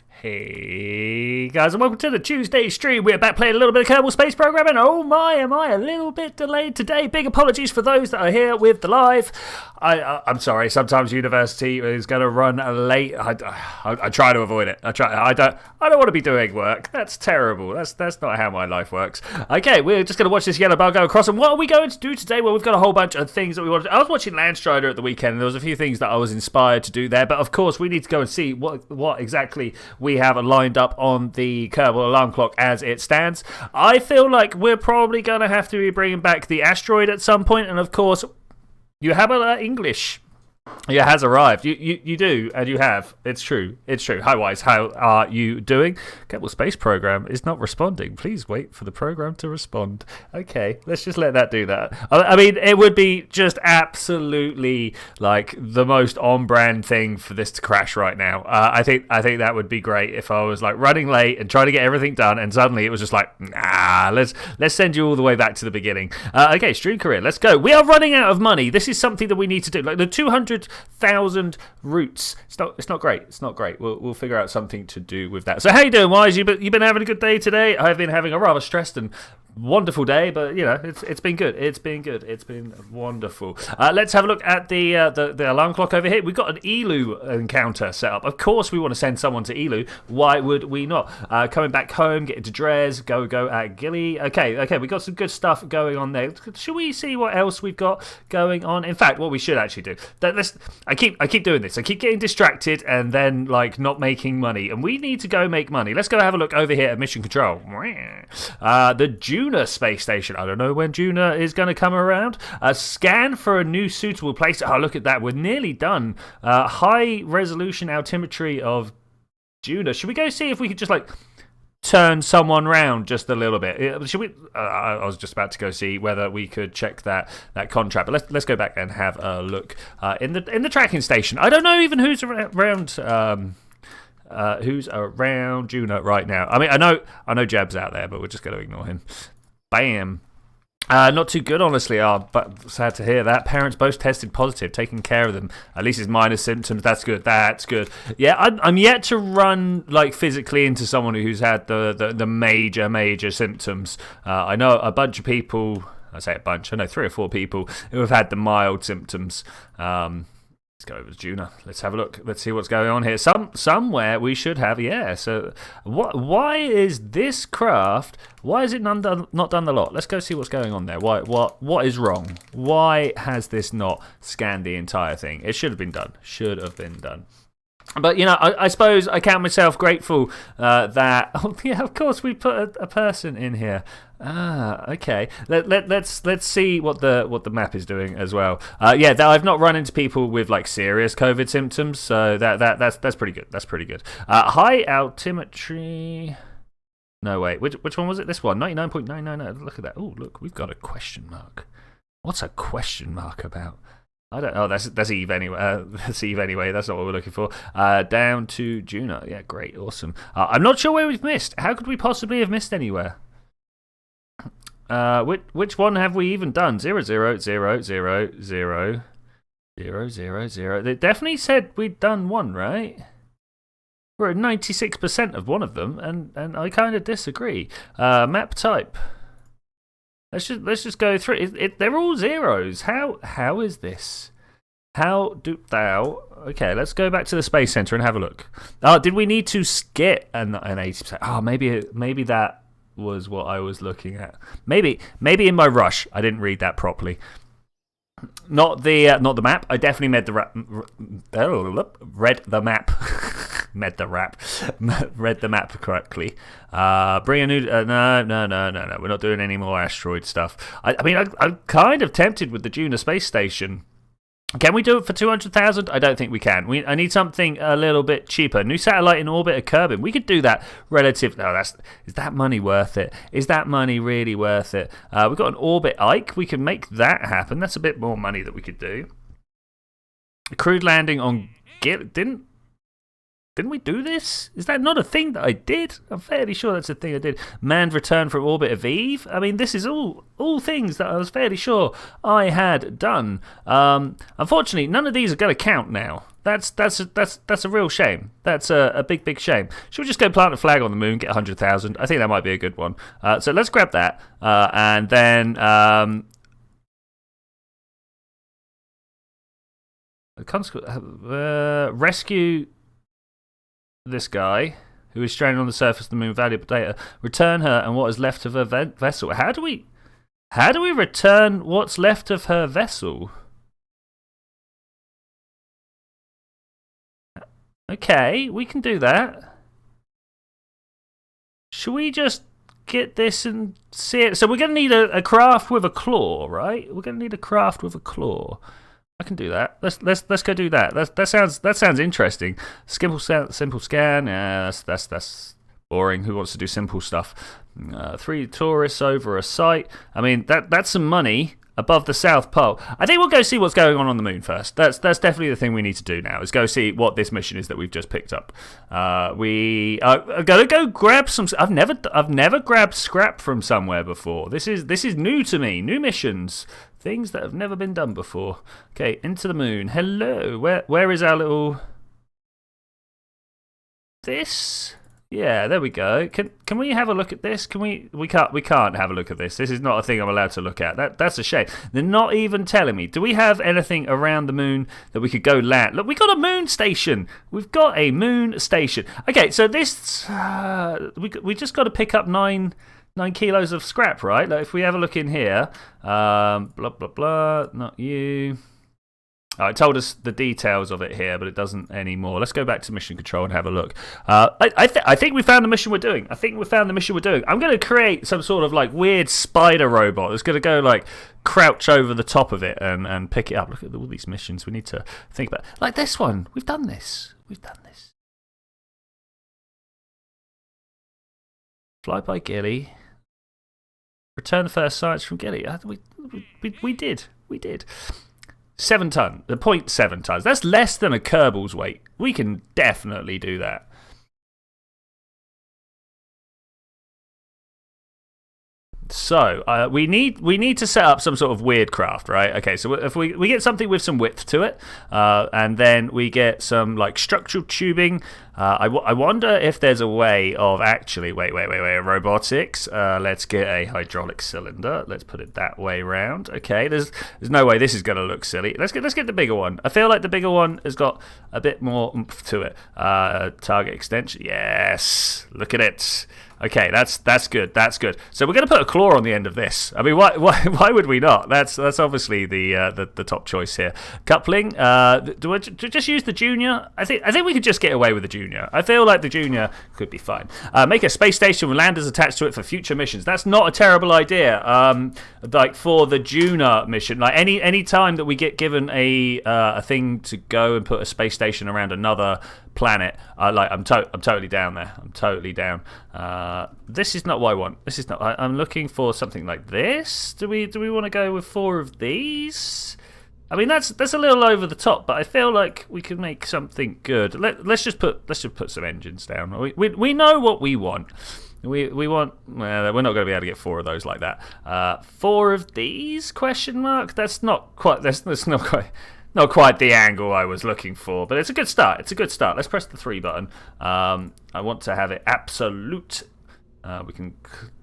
Hey guys, and welcome to the Tuesday stream. We're back playing a little bit of Kerbal Space Program, and oh my, am I a little bit delayed today. Big apologies for those that are here with the live. I'm sorry, sometimes university is going to run late. I try to avoid it. I don't want to be doing work. That's terrible. That's not how my life works. Okay, we're just going to watch this yellow bar go across, and what are we going to do today? Well, we've got a whole bunch of things that we want to do. I was watching Landstrider at the weekend, and there was a few things that I was inspired to do there, but of course we need to go and see what exactly we have lined up on the Kerbal alarm clock as it stands. I feel like we're probably going to have to be bringing back the asteroid at some point, and of course, you have English. It has arrived. You do, and you have. It's true. It's true. Hi, Wise. How are you doing? Kerbal Space Program is not responding. Please wait for the program to respond. Okay, let's just let that do that. I mean, it would be just absolutely like the most on-brand thing for this to crash right now. I think that would be great if I was like running late and trying to get everything done, and suddenly it was just like, nah, let's send you all the way back to the beginning. Okay, stream career. Let's go. We are running out of money. This is something that we need to do. Like the 200,000 roots. It's not great. It's not great. We'll figure out something to do with that. So how you doing, Wise? You been having a good day today? I've been having a rather stressed and wonderful day, but you know it's been good. It's been good. It's been wonderful. Let's have a look at the alarm clock over here. We've got an Elu encounter set up. Of course, we want to send someone to Elu. Why would we not? Coming back home, getting to Dres, go at Gilly. Okay. We got some good stuff going on there. Should we see what else we've got going on? In fact, what we should actually do. I keep doing this. I keep getting distracted and then like not making money. And we need to go make money. Let's go have a look over here at Mission Control. The Juna space station. I don't know when Juna is going to come around. Scan for a new suitable place. Oh, look at that. We're nearly done. High resolution altimetry of Juna. Should we go see if we could just like turn someone round just a little bit? Should we? I was just about to go see whether we could check that contract, but let's go back and have a look in the tracking station. I don't know even who's around. Who's around Juna right now? I mean, I know Jab's out there, but we're just going to ignore him. Bam. Not too good, honestly. But sad to hear that. Parents both tested positive, taking care of them. At least it's minor symptoms. That's good. That's good. Yeah, I'm yet to run like physically into someone who's had the major symptoms. I know a bunch of people. I say a bunch. I know 3 or 4 people who have had the mild symptoms. Let's go over to Juna. Let's have a look. Let's see what's going on here. Somewhere we should have, yeah. So why is this craft, why is it not done the lot? Let's go see what's going on there. What is wrong? Why has this not scanned the entire thing? It should have been done. Should have been done. But, you know, I suppose I count myself grateful that, oh, yeah, of course, we put a person in here. Okay. Let's see what the map is doing as well. Yeah, I've not run into people with, like, serious COVID symptoms, so that's pretty good. That's pretty good. High altimetry. No, wait. Which one was it? This one. 99.999. Look at that. Oh, look, we've got a question mark. What's a question mark about? I don't know. That's Eve anyway. That's Eve anyway. That's not what we're looking for. Down to Juna. Yeah, great, awesome. I'm not sure where we've missed. How could we possibly have missed anywhere? Which one have we even done? 0000000. They definitely said we'd done one, right? We're at 96% of one of them, and I kind of disagree. Map type. Let's just go through it. They're all zeros. How is this? How do thou? Okay, let's go back to the space center and have a look. Oh, did we need to skip an 80%? Oh, maybe that was what I was looking at. Maybe in my rush I didn't read that properly. Not the map. I definitely read the map. Read the map correctly. Bring a new. No. We're not doing any more asteroid stuff. I mean, I'm kind of tempted with the Juna space station. Can we do it for 200,000? I don't think we can. I need something a little bit cheaper. New satellite in orbit of Kerbal. We could do that relative. No, is that money worth it? Is that money really worth it? We've got an orbit Ike. We can make that happen. That's a bit more money that we could do. A crude landing on Gil. Didn't we do this? Is that not a thing that I did? I'm fairly sure that's a thing I did. Manned return from orbit of Eve. I mean, this is all things that I was fairly sure I had done. Unfortunately, none of these are going to count now. That's a real shame. That's a big shame. Should we just go plant a flag on the moon, get 100,000? I think that might be a good one. So let's grab that, and then rescue this guy who is stranded on the surface of the moon. Valuable data. Return her and what is left of her vessel. How do we return what's left of her vessel? Okay, we can do that. Should we just get this and see it? So we're going to need a craft with a claw, right? We're going to need a craft with a claw. I can do that. Let's go do that. That sounds interesting. Simple scan. Yeah, that's boring. Who wants to do simple stuff? 3 tourists over a site. I mean, that's some money above the South Pole. I think we'll go see what's going on the moon first. That's definitely the thing we need to do now, is go see what this mission is that we've just picked up. We are gonna go grab some. I've never grabbed scrap from somewhere before. This is new to me. New missions, things that have never been done before. Okay, into the moon. Hello. Where is our little? This. Yeah, there we go. Can we have a look at this? Can we can't have a look at this. This is not a thing I'm allowed to look at. That's a shame. They're not even telling me. Do we have anything around the moon that we could go land? Look, we got a moon station. We've got a moon station. Okay, so this we just got to pick up 9 kilos of scrap, right? Like if we have a look in here, blah blah blah. Not you. It told us the details of it here, but it doesn't anymore. Let's go back to mission control and have a look. I think we found the mission we're doing. I'm going to create some sort of like weird spider robot that's going to go like crouch over the top of it and pick it up. Look at all these missions we need to think about. Like this one. We've done this. Fly by Gilly. Return the first science from Gilly. We did. 7 tons, 0.7 tons. That's less than a Kerbal's weight. We can definitely do that. So we need to set up some sort of weird craft, right? Okay, so if we get something with some width to it, and then we get some like structural tubing. I wonder if there's a way of actually wait robotics. Let's get a hydraulic cylinder. Let's put it that way round. Okay, there's no way this is going to look silly. Let's get the bigger one. I feel like the bigger one has got a bit more oomph to it. Target extension. Yes, look at it. Okay, that's good. So we're going to put a claw on the end of this. I mean, why would we not? That's obviously the top choice here. Coupling. Do I just use the Junior? I think we could just get away with the Junior. I feel like the Junior could be fine. Make a space station with landers attached to it for future missions. That's not a terrible idea. Like for the Junior mission, like any time that we get given a thing to go and put a space station around another planet, I'm totally down there. I'm totally down. This is not what I want. This is not. I'm looking for something like this. Do we want to go with 4 of these? I mean that's a little over the top, but I feel like we could make something good. Let's just put some engines down. We know what we want. We want. Well, we're not going to be able to get 4 of those like that. 4 of these? Question mark. That's not quite. That's not quite. Not quite the angle I was looking for, but it's a good start. Let's press the 3 button. I want to have it absolute. We can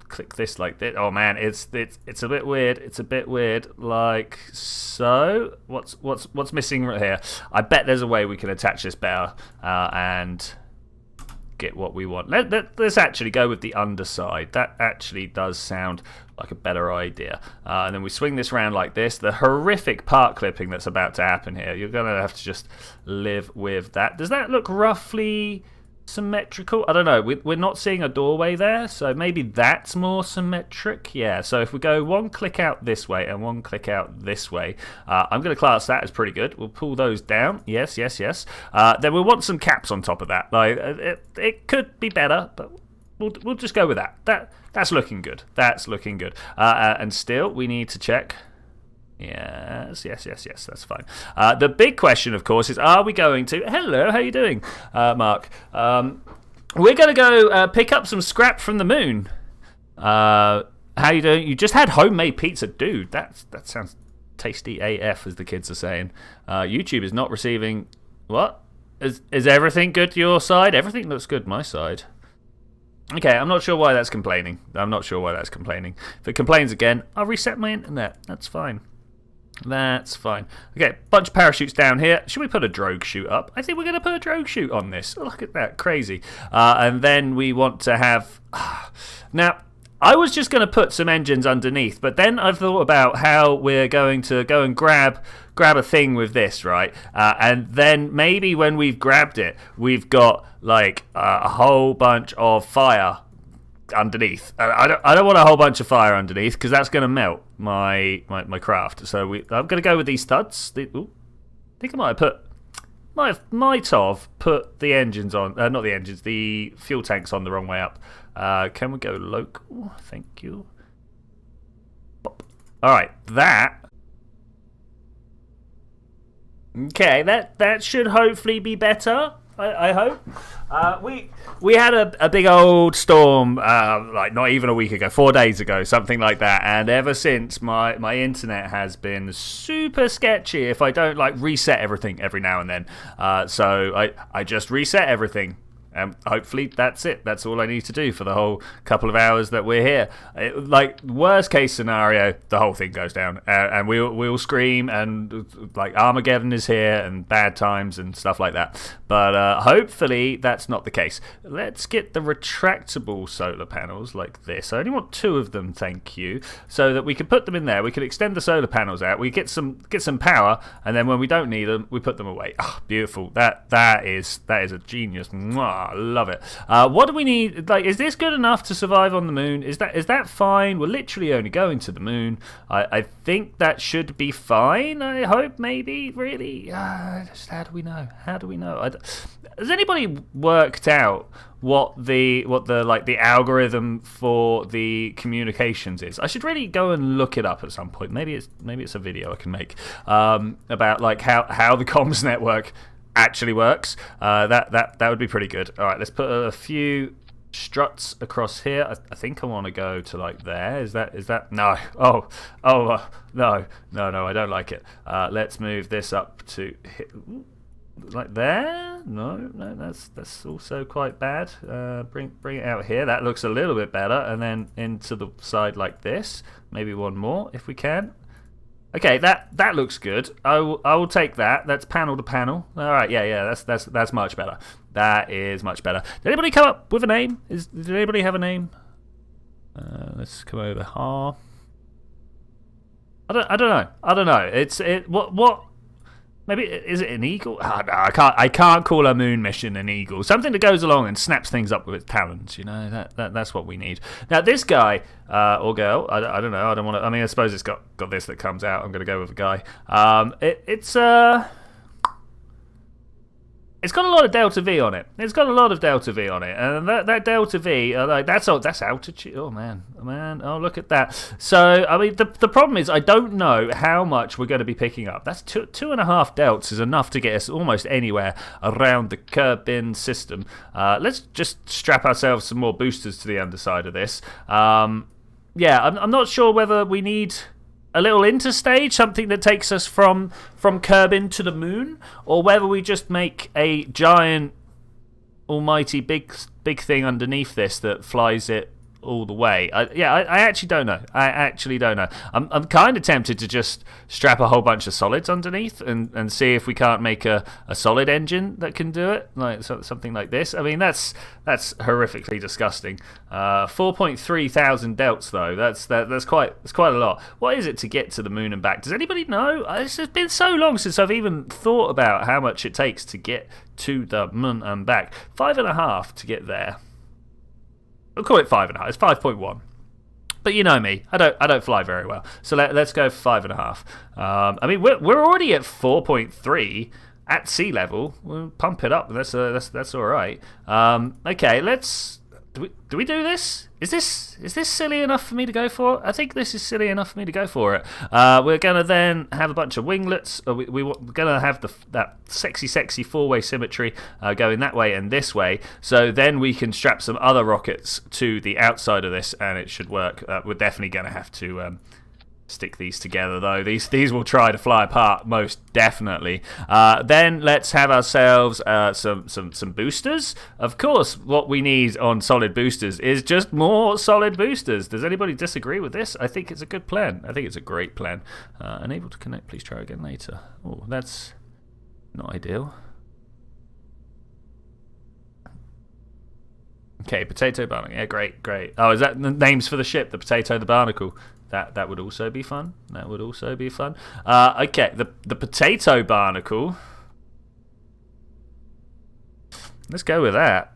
click this like this. Oh man, it's a bit weird. It's a bit weird, like so. What's missing right here? I bet there's a way we can attach this better and get what we want. Let's actually go with the underside. That actually does sound like a better idea. And then we swing this around like this. The horrific part clipping that's about to happen here, you're going to have to just live with that. Does that look roughly symmetrical? I don't know. We're not seeing a doorway there, so maybe that's more symmetric. Yeah, so if we go 1 click out this way and 1 click out this way, I'm going to class that as pretty good. We'll pull those down. Yes. Then we'll want some caps on top of that. Like it could be better, but we'll just go with that. That's looking good. And still, we need to check. Yes, that's fine. The big question, of course, is are we going to... Hello, how you doing, Mark? We're going to go pick up some scrap from the moon. How you doing? You just had homemade pizza. Dude, that sounds tasty AF, as the kids are saying. YouTube is not receiving What? Is everything good your side? Everything looks good my side. Okay, I'm not sure why that's complaining. If it complains again, I'll reset my internet. That's fine. Okay, bunch of parachutes down here. Should we put a drogue chute up? I think we're going to put a drogue chute on this. Look at that, crazy. And then we want to have... Now, I was just going to put some engines underneath, but then I thought about how we're going to go and grab a thing with this, right? And then maybe when we've grabbed it, we've got like a whole bunch of fire underneath. I don't want a whole bunch of fire underneath because that's going to melt my craft. So I'm going to go with these studs. I think I might have put the engines on, not the engines, the fuel tanks on the wrong way up. Can we go local? Thank you. All right, that. Okay, that should hopefully be better. I hope. We had a big old storm, like not even a week ago, 4 days ago, something like that. And ever since, my internet has been super sketchy if I don't like reset everything every now and then. So I just reset everything. Hopefully that's it. That's all I need to do for the whole couple of hours that we're here. Like worst case scenario, the whole thing goes down, and we'll scream, and like Armageddon is here, and bad times and stuff like that. But hopefully that's not the case. Let's get the retractable solar panels like this. I only want 2 of them, thank you, so that we can put them in there. We can extend the solar panels out. We get some power, and then when we don't need them, we put them away. Oh, beautiful. That is a genius. Mwah. I love it. What do we need? Like, is this good enough to survive on the moon? Is that fine? We're literally only going to the moon. I think that should be fine. I hope, maybe, really. Just how do we know? Has anybody worked out what the algorithm for the communications is? I should really go and look it up at some point. Maybe it's a video I can make about like how the comms network actually works. That would be pretty good. All right, let's put a few struts across here. I think I want to go to like there. Is that no? No, I don't like it. Let's move this up to like there. No, that's also quite bad. Bring it out here. That looks a little bit better, and then into the side like this. Maybe one more if we can. Okay, that looks good. I will take that. That's panel to panel. All right, yeah. That's much better. That is much better. Did anybody come up with a name? Did anybody have a name? Let's come over here. I don't know. What? Maybe is it an eagle? Oh, no, I can't call a moon mission an eagle. Something that goes along and snaps things up with its talons. You know that's what we need. Now this guy or girl, I don't know. I don't want to. I mean, I suppose it's got this that comes out. I'm going to go with a guy. It's got a lot of delta V on it. And that delta V, that's altitude. Oh man. Oh, look at that. So I mean, the problem is I don't know how much we're going to be picking up. That's 2.5 delts is enough to get us almost anywhere around the Kerbal system. Let's just strap ourselves some more boosters to the underside of this. I'm not sure whether we need a little interstage, something that takes us from Kerbin to the moon, or whether we just make a giant, almighty big thing underneath this that flies it all the way. I actually don't know. I'm kind of tempted to just strap a whole bunch of solids underneath and see if we can't make a solid engine that can do it, like something like this. I mean, that's horrifically disgusting. 4.3 thousand delts though. That's quite a lot. What is it to get to the moon and back? Does anybody know? It's just been so long since I've even thought about how much it takes to get to the moon and back. 5.5 to get there. We'll call it 5.5. It's 5.1. But you know me, I don't fly very well. So let's go for 5.5. I mean, we're already at 4.3 at sea level. We'll pump it up. That's all right. Okay, let's. Do we do this? Is this silly enough for me to go for? I think this is silly enough for me to go for it. We're gonna then have a bunch of winglets. We're gonna have that sexy four-way symmetry going that way and this way. So then we can strap some other rockets to the outside of this, and it should work. We're definitely gonna have to stick these together though. These will try to fly apart most definitely. Then let's have ourselves some boosters. Of course, what we need on solid boosters is just more solid boosters. Does anybody disagree with this? I think it's a good plan. I think it's a great plan. Unable to connect. Please try again later. Oh, that's not ideal. Okay, potato barnacle. Yeah, great. Oh, is that the names for the ship? The potato, the barnacle. That would also be fun. That would also be fun. Okay, the potato barnacle. Let's go with that.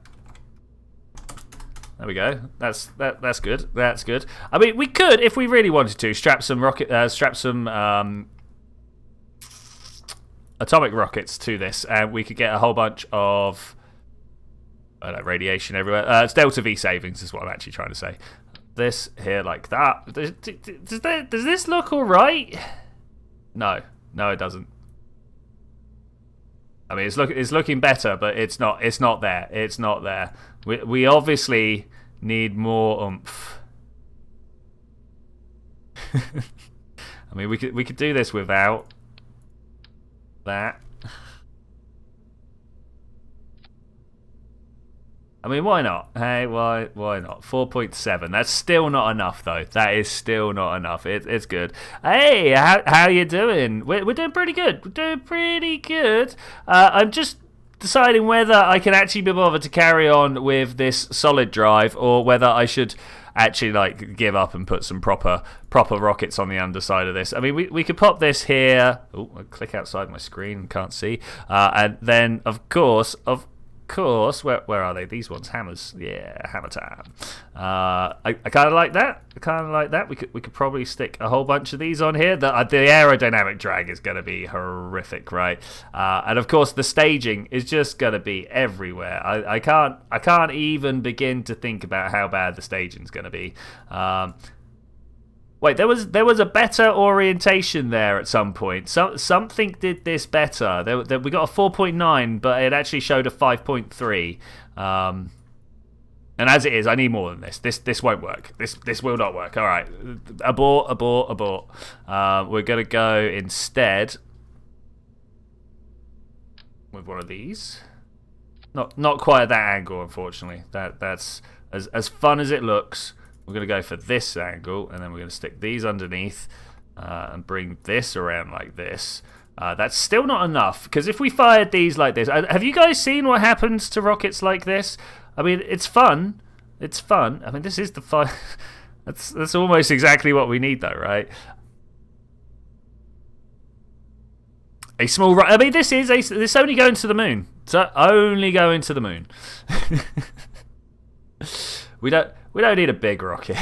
There we go. That's good. That's good. I mean, we could, if we really wanted to, strap some atomic rockets to this, and we could get a whole bunch of radiation everywhere. It's delta V savings is what I'm actually trying to say. This here like that. Does this look all right? No, it doesn't. I mean, it's looking better, but it's not there. It's not there. We obviously need more oomph. I mean, we could do this without that. I mean, why not? Hey, why not? 4.7. That's still not enough, though. That is still not enough. It's good. Hey, how you doing? We're doing pretty good. We're doing pretty good. I'm just deciding whether I can actually be bothered to carry on with this solid drive, or whether I should actually like give up and put some proper rockets on the underside of this. I mean, we could pop this here. Oh, I click outside my screen, can't see. And then of course, where are they? These ones, hammers. Yeah, hammer time. I kind of like that. We could probably stick a whole bunch of these on here. The aerodynamic drag is going to be horrific, right? And of course, the staging is just going to be everywhere. I can't even begin to think about how bad the staging's going to be. Wait, there was a better orientation there at some point. Something did this better. We got a 4.9, but it actually showed a 5.3. And as it is, I need more than this. This won't work. This will not work. All right, abort. We're gonna go instead with one of these. Not quite at that angle, unfortunately. That's as fun as it looks. We're going to go for this angle, and then we're going to stick these underneath and bring this around like this. That's still not enough, because if we fired these like this... Have you guys seen what happens to rockets like this? I mean, it's fun. It's fun. I mean, this is the fun... That's almost exactly what we need, though, right? A small... I mean, this only going to the moon. So only going to the moon. We don't need a big rocket.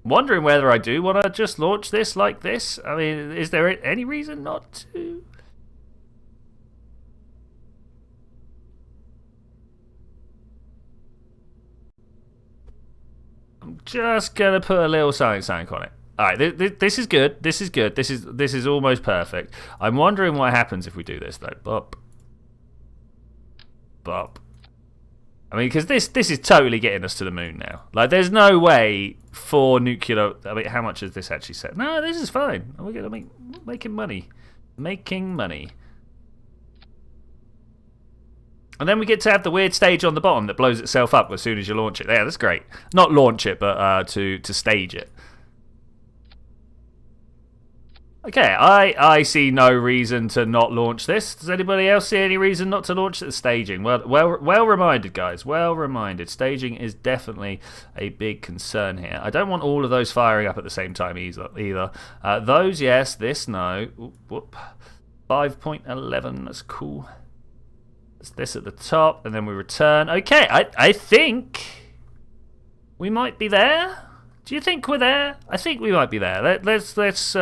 Wondering whether I do want to just launch this like this. I mean, is there any reason not to? I'm just gonna put a little something on it. All right, this is good. This is good. This is almost perfect. I'm wondering what happens if we do this though. Bop. I mean, because this is totally getting us to the moon now. Like, there's no way for nuclear... I mean, how much has this actually set? No, this is fine. We're going to making money. Making money. And then we get to have the weird stage on the bottom that blows itself up as soon as you launch it. Yeah, that's great. Not launch it, but to stage it. Okay, I see no reason to not launch this. Does anybody else see any reason not to launch the staging? Well reminded, guys. Well reminded. Staging is definitely a big concern here. I don't want all of those firing up at the same time either. Those, yes. This, no. Whoop. 5.11. That's cool. It's this at the top, and then we return. Okay, I think we might be there. Do you think we're there? I think we might be there. Let's.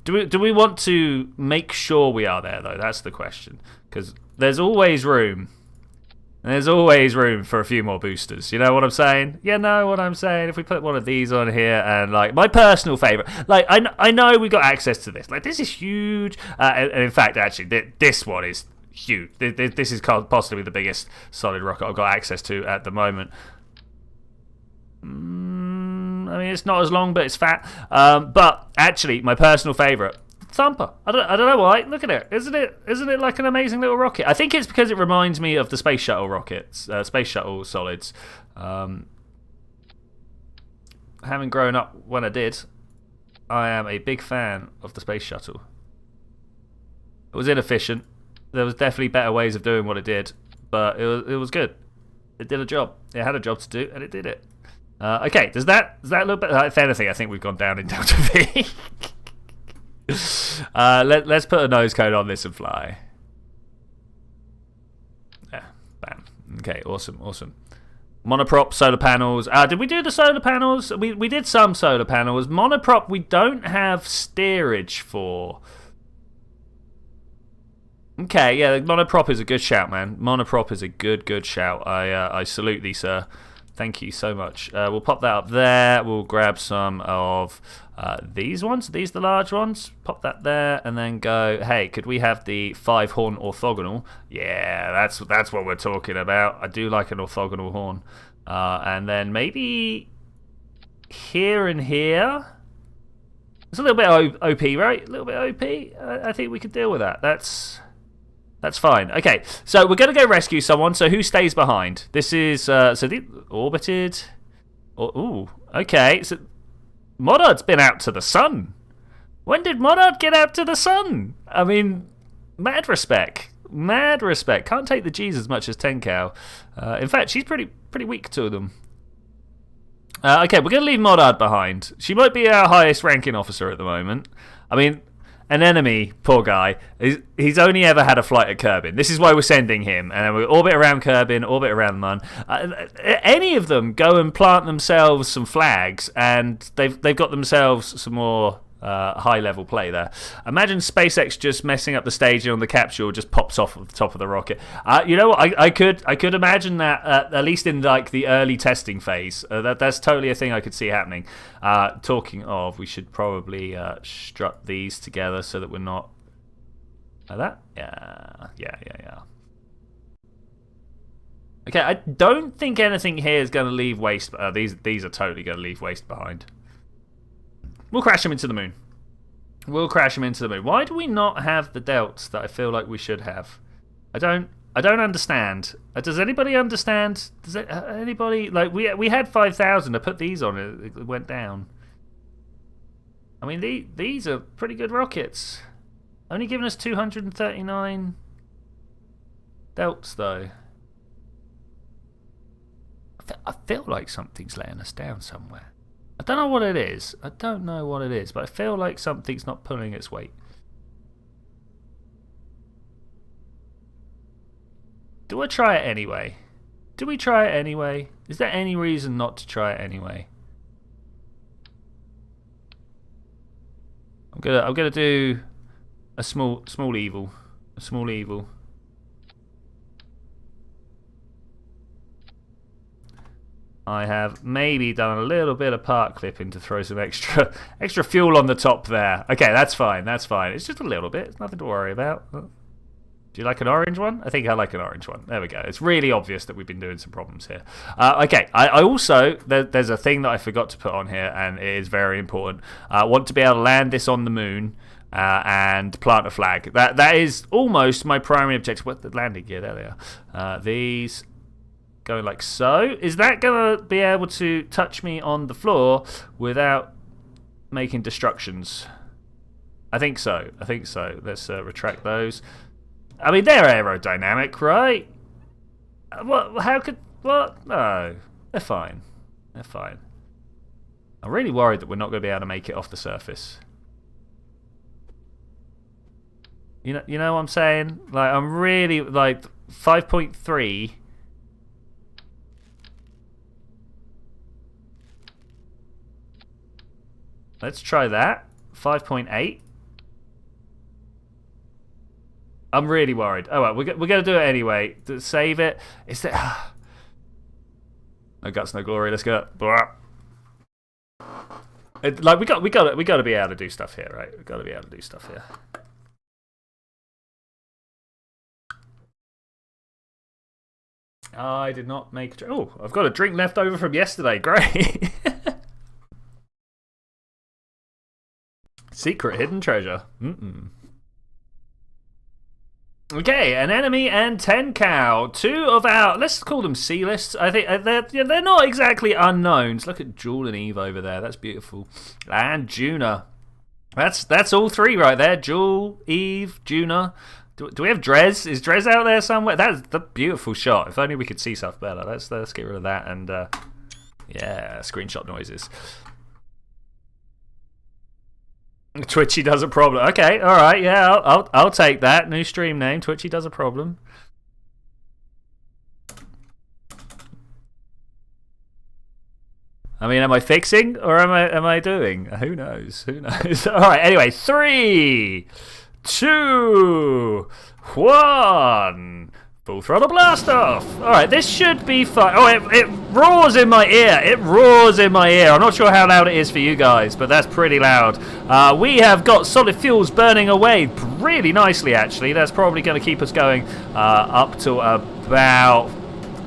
Do we want to make sure we are there, though? That's the question. Because there's always room. And there's always room for a few more boosters. You know what I'm saying? You know what I'm saying? If we put one of these on here and, like, my personal favourite. Like, I know we got access to this. Like, this is huge. And in fact, actually, this one is huge. This is possibly the biggest solid rocket I've got access to at the moment. I mean, it's not as long, but it's fat. But actually, my personal favourite, Thumper. I don't know why. Look at it. Isn't it like an amazing little rocket? I think it's because it reminds me of the space shuttle rockets, space shuttle solids. Having grown up when I did, I am a big fan of the space shuttle. It was inefficient. There was definitely better ways of doing what it did, but it was good. It did a job. It had a job to do, and it did it. Okay, does that look better? If anything, I think we've gone down in Delta V. Let's put a nose cone on this and fly. Yeah, bam. Okay, awesome. Monoprop, solar panels. Did we do the solar panels? We did some solar panels. Monoprop, we don't have steerage for. Okay, yeah, monoprop is a good shout, man. Monoprop is a good shout. I salute thee, sir. Thank you so much. We'll pop that up there. We'll grab some of these ones. Are these the large ones? Pop that there, and then go, hey, could we have the 5-horn orthogonal? Yeah, that's what we're talking about. I do like an orthogonal horn. And then maybe here and here. It's a little bit OP, right? A little bit OP. I think we could deal with that. That's fine. Okay, so we're going to go rescue someone. So who stays behind? This is so the orbited. Ooh, okay. So Modard's been out to the sun. When did Modard get out to the sun? I mean, mad respect. Can't take the G's as much as Tenkow. In fact, she's pretty weak to them. Okay, we're going to leave Modard behind. She might be our highest ranking officer at the moment. I mean, an enemy, poor guy, he's only ever had a flight at Kerbin. This is why we're sending him. And then we orbit around Kerbin, orbit around Mun. Any of them go and plant themselves some flags, and they've got themselves some more high-level play there. Imagine SpaceX just messing up the staging on the capsule, just pops off of the top of the rocket. You know what? I could imagine that at least in like the early testing phase. That's totally a thing I could see happening. Talking of, we should probably strut these together so that we're not like that. Yeah. Okay, I don't think anything here is going to leave waste. These are totally going to leave waste behind. We'll crash them into the moon. Why do we not have the delts that I feel like we should have? I don't understand. Does anybody understand? Does anybody like we had 5,000? I put these on it went down. I mean these are pretty good rockets. Only giving us 239 delts though. I feel like something's letting us down somewhere. I don't know what it is. But I feel like something's not pulling its weight. Do I try it anyway? Do we try it anyway? Is there any reason not to try it anyway? I'm gonna do a small evil. I have maybe done a little bit of part clipping to throw some extra fuel on the top there. Okay, that's fine. It's just a little bit. It's nothing to worry about. Do you like an orange one? I think I like an orange one. There we go. It's really obvious that we've been doing some problems here. Okay, I also, there's a thing that I forgot to put on here, and it is very important. I want to be able to land this on the moon and plant a flag. That is almost my primary objective. What, the landing gear? There they are. These going like so. Is that going to be able to touch me on the floor without making destructions? I think so. Let's retract those. I mean, they're aerodynamic, right? What? How could... What? No. They're fine. I'm really worried that we're not going to be able to make it off the surface. You know what I'm saying? Like, I'm really... Like, 5.3... Let's try that. 5.8. I'm really worried. Oh well, we're going to do it anyway. To save it. Is that... No guts, no glory. Let's go. Like we got to be able to do stuff here, right? We got to be able to do stuff here. I did not make a drink. Oh, I've got a drink left over from yesterday. Great. Secret hidden treasure. Okay, an enemy and 10 cow. 2 of our, let's call them C-lists. I think they're not exactly unknowns. Look at Jewel and Eve over there. That's beautiful. And Juna. That's all 3 right there. Jewel, Eve, Juna. Do we have Drez? Is Drez out there somewhere? That's the beautiful shot. If only we could see stuff better. Let's get rid of that and yeah, screenshot noises. Twitchi does a problem. Okay, all right, yeah, I'll take that. New stream name. Twitchi does a problem. I mean, am I fixing or am I doing? Who knows? Who knows? All right. Anyway, 3, 2, 1. Full throttle blast off. All right, this should be fun. Oh, it roars in my ear. It roars in my ear. I'm not sure how loud it is for you guys, but that's pretty loud. We have got solid fuels burning away really nicely, actually. That's probably going to keep us going up to about,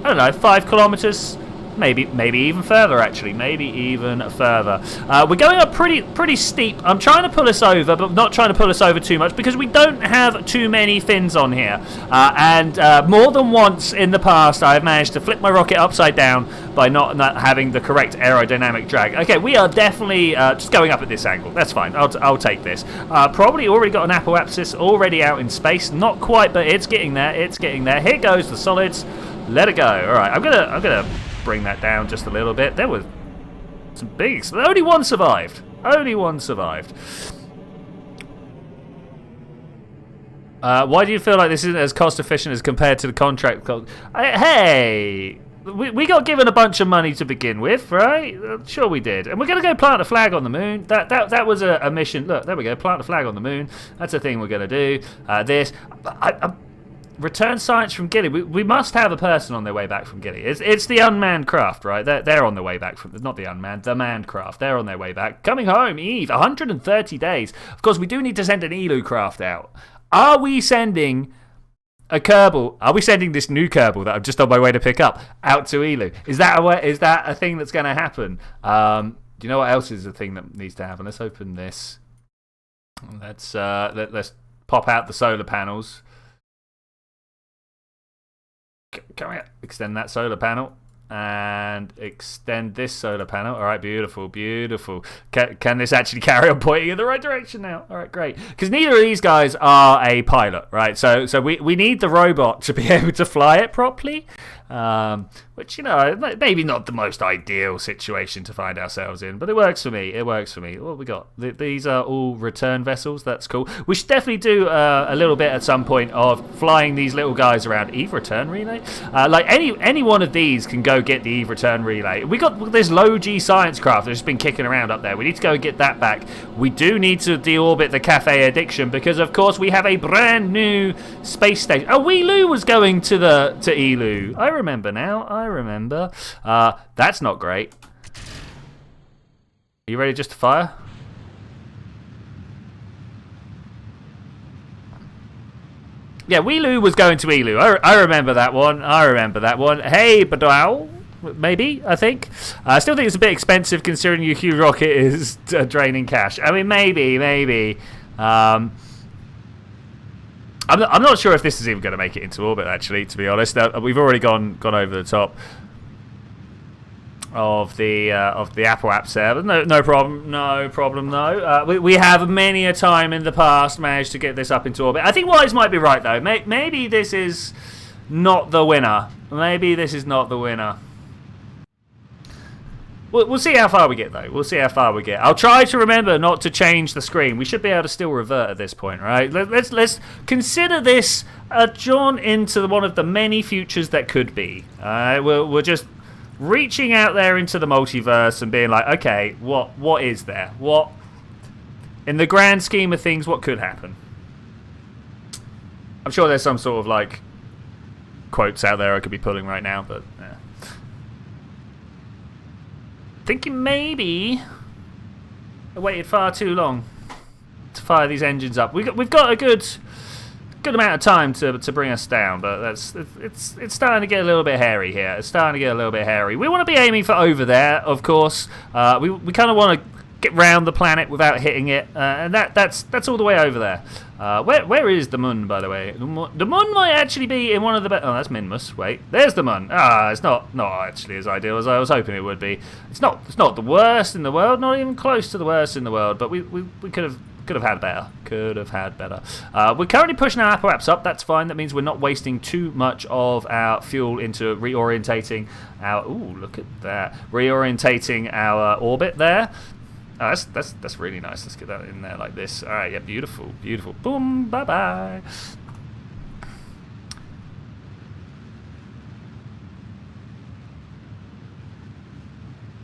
I don't know, 5 kilometers. Maybe even further, actually. Maybe even further. We're going up pretty steep. I'm trying to pull us over, but not trying to pull us over too much because we don't have too many fins on here. And more than once in the past, I've managed to flip my rocket upside down by not having the correct aerodynamic drag. Okay, we are definitely just going up at this angle. That's fine. I'll take this. Probably already got an apoapsis already out in space. Not quite, but it's getting there. It's getting there. Here goes the solids. Let it go. All right, I'm gonna bring that down just a little bit. There was some big. Only one survived. Only one survived. Why do you feel like this isn't as cost efficient as compared to the contract cost? Hey, we got given a bunch of money to begin with, right? Sure we did. And we're going to go plant a flag on the moon. That was a mission. Look, there we go. Plant a flag on the moon. That's a thing we're going to do. Return science from Gilly. We must have a person on their way back from Gilly. It's the unmanned craft, right? They're on their way back from, not the unmanned, the manned craft. They're on their way back. Coming home, Eve, 130 days. Of course, we do need to send an Elu craft out. Are we sending a Kerbal? Are we sending this new Kerbal that I'm just on my way to pick up out to Elu? Is that a thing that's going to happen? Do you know what else is a thing that needs to happen? Let's open this. Let's pop out the solar panels. Come here. Extend that solar panel and extend this solar panel. All right, beautiful, beautiful. Can this actually carry on pointing in the right direction now? All right, great. Because neither of these guys are a pilot, right? So we need the robot to be able to fly it properly. Which, you know, maybe not the most ideal situation to find ourselves in, but it works for me. It works for me. What have we got? These are all return vessels. That's cool. We should definitely do a little bit at some point of flying these little guys around. Eve return relay? Like any one of these can go get the Eve return relay. We got this low G science craft that's just been kicking around up there. We need to go and get that back. We do need to deorbit the Cafe Addiction because, of course, we have a brand new space station. Oh, Wheeloo was going to Elu. I remember now. I remember. That's not great. Are you ready just to fire? Yeah, Wheeloo was going to Elu. I remember that one. I remember that one. Hey, Badal. Maybe, I think. I still think it's a bit expensive considering your Hugh Rocket is draining cash. I mean, maybe. I'm not sure if this is even going to make it into orbit, actually, to be honest. We've already gone over the top of the apoapse there. No problem though. We have many a time in the past managed to get this up into orbit. I think Wise might be right though. Maybe this is not the winner. Maybe this is not the winner. We'll see how far we get, though. We'll see how far we get. I'll try to remember not to change the screen. We should be able to still revert at this point, right? Let's consider this a jaunt into one of the many futures that could be. We're just reaching out there into the multiverse and being like, okay, what is there? What, in the grand scheme of things, what could happen? I'm sure there's some sort of, like, quotes out there I could be pulling right now, but... yeah. Thinking maybe I waited far too long to fire these engines up. We've got a good good amount of time to bring us down, but it's starting to get a little bit hairy here. It's starting to get a little bit hairy. We want to be aiming for over there, of course. We kind of want to get round the planet without hitting it, and that's all the way over there. Where is the moon, by the way? The moon might actually be in one of the... Oh, that's Minmus. Wait, there's the moon. It's not actually as ideal as I was hoping it would be. It's not the worst in the world, not even close to the worst in the world, but we could have had better. Could have had better. We're currently pushing our apoaps up. That's fine. That means we're not wasting too much of our fuel into reorientating our... Ooh, look at that. Reorientating our orbit there. Oh, that's really nice. Let's get that in there like this. All right, yeah, beautiful, beautiful. Boom, bye-bye.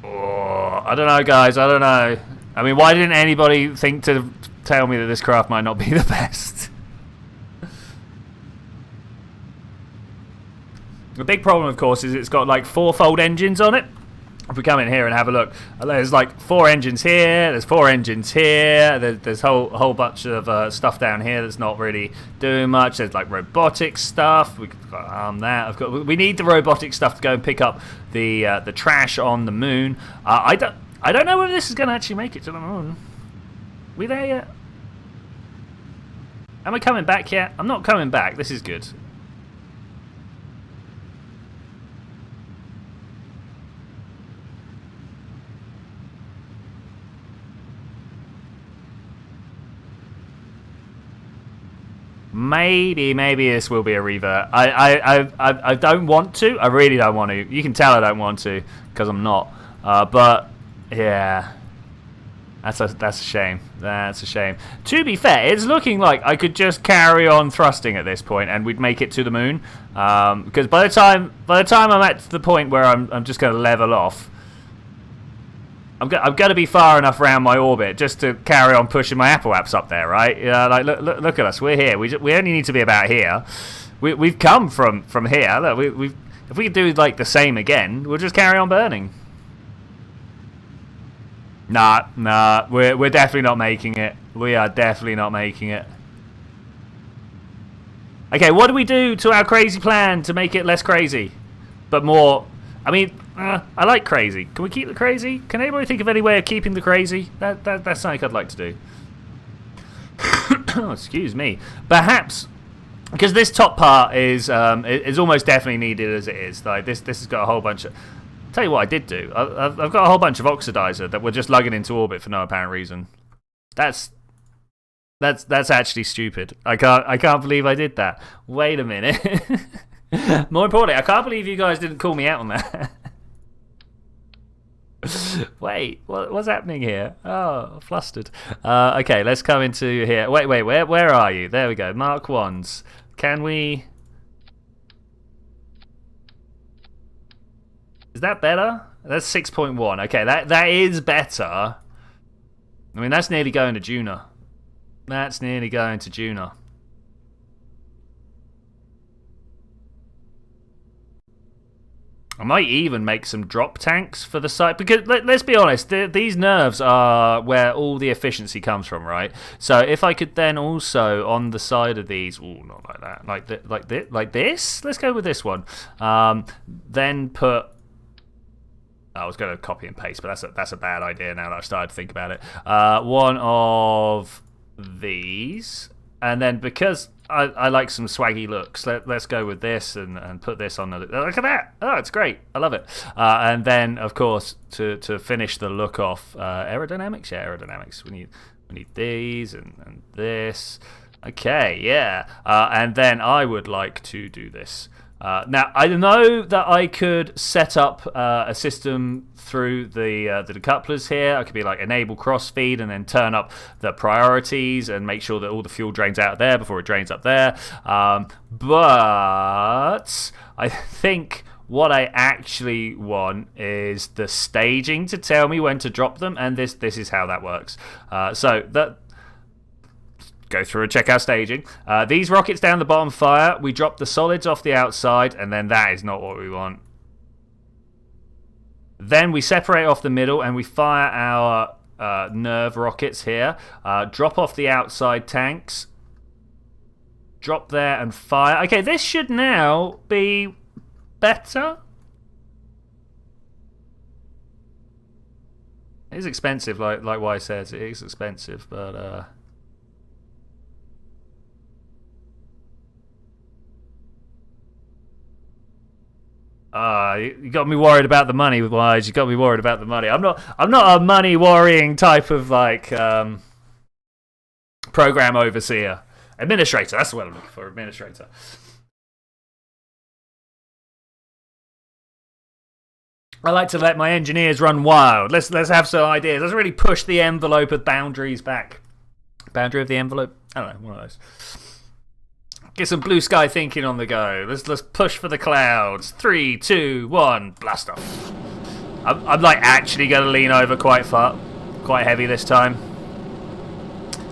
Oh, I don't know, guys. I don't know. I mean, why didn't anybody think to tell me that this craft might not be the best? The big problem, of course, is it's got like 4-fold engines on it. If we come in here and have a look, there's like 4 engines here, there's 4 engines here, there's a whole bunch of stuff down here that's not really doing much. There's like robotic stuff. We could arm that. We need the robotic stuff to go and pick up the trash on the moon. I don't know whether this is going to actually make it to the moon. We there yet? Am I coming back yet? I'm not coming back. This is good. Maybe this will be a revert. I don't want to. I really don't want to. You can tell I don't want to because I'm not. But yeah, that's a shame. That's a shame. To be fair, it's looking like I could just carry on thrusting at this point and we'd make it to the moon. Because by the time I'm at the point where I'm just going to level off, I'm going to be far enough around my orbit just to carry on pushing my apoaps up there, right? Yeah, like look at us, we're here. We only need to be about here. We've come from here. Look, if we could do like the same again, we'll just carry on burning. Nah, we're definitely not making it. We are definitely not making it. Okay, what do we do to our crazy plan to make it less crazy, but more? I mean, I like crazy. Can we keep the crazy? Can anybody think of any way of keeping the crazy? That's something I'd like to do. Oh, excuse me. Perhaps, because this top part is almost definitely needed as it is. Like this has got a whole bunch of... Tell you what I did do. I've got a whole bunch of oxidizer that we're just lugging into orbit for no apparent reason. That's actually stupid. I can't believe I did that. Wait a minute. More importantly, I can't believe you guys didn't call me out on that. Wait, what's happening here? Oh, flustered. Okay, let's come into here. Wait, where are you? There we go. Mark 1s. Can we... Is that better? That's 6.1. Okay, that is better. I mean, that's nearly going to Juno. That's nearly going to Juno. I might even make some drop tanks for the site, because let's be honest, these nerves are where all the efficiency comes from, right? So if I could then also on the side of these, ooh, not like that, like this. Let's go with this one. Then put. I was going to copy and paste, but that's a bad idea now that I've started to think about it. One of these, and then because I like some swaggy looks, let's go with this and put this on the... Look at that! Oh, it's great. I love it. And then, of course, to finish the look off, aerodynamics? Yeah, aerodynamics. We need these and this. Okay, yeah. And then I would like to do this. Now, I know that I could set up a system through the decouplers here. I could be like enable crossfeed and then turn up the priorities and make sure that all the fuel drains out there before it drains up there. But I think what I actually want is the staging to tell me when to drop them, and this is how that works. So that... Go through and check our staging. These rockets down the bottom fire. We drop the solids off the outside, and then that is not what we want. Then we separate off the middle, and we fire our nerve rockets here. Drop off the outside tanks. drop there and fire. Okay, this should now be better. It is expensive, like Y says. It is expensive, but you got me worried about the money, Wise. You got me worried about the money. I'm not a money worrying type of like program overseer, administrator. That's the word I'm looking for. Administrator. I like to let my engineers run wild. Let's have some ideas. Let's really push the envelope of boundaries back. Boundary of the envelope. I don't know. One of those. Get some blue sky thinking on the go. Let's push for the clouds. 3, 2, 1, blast off. I'm like actually going to lean over quite heavy this time.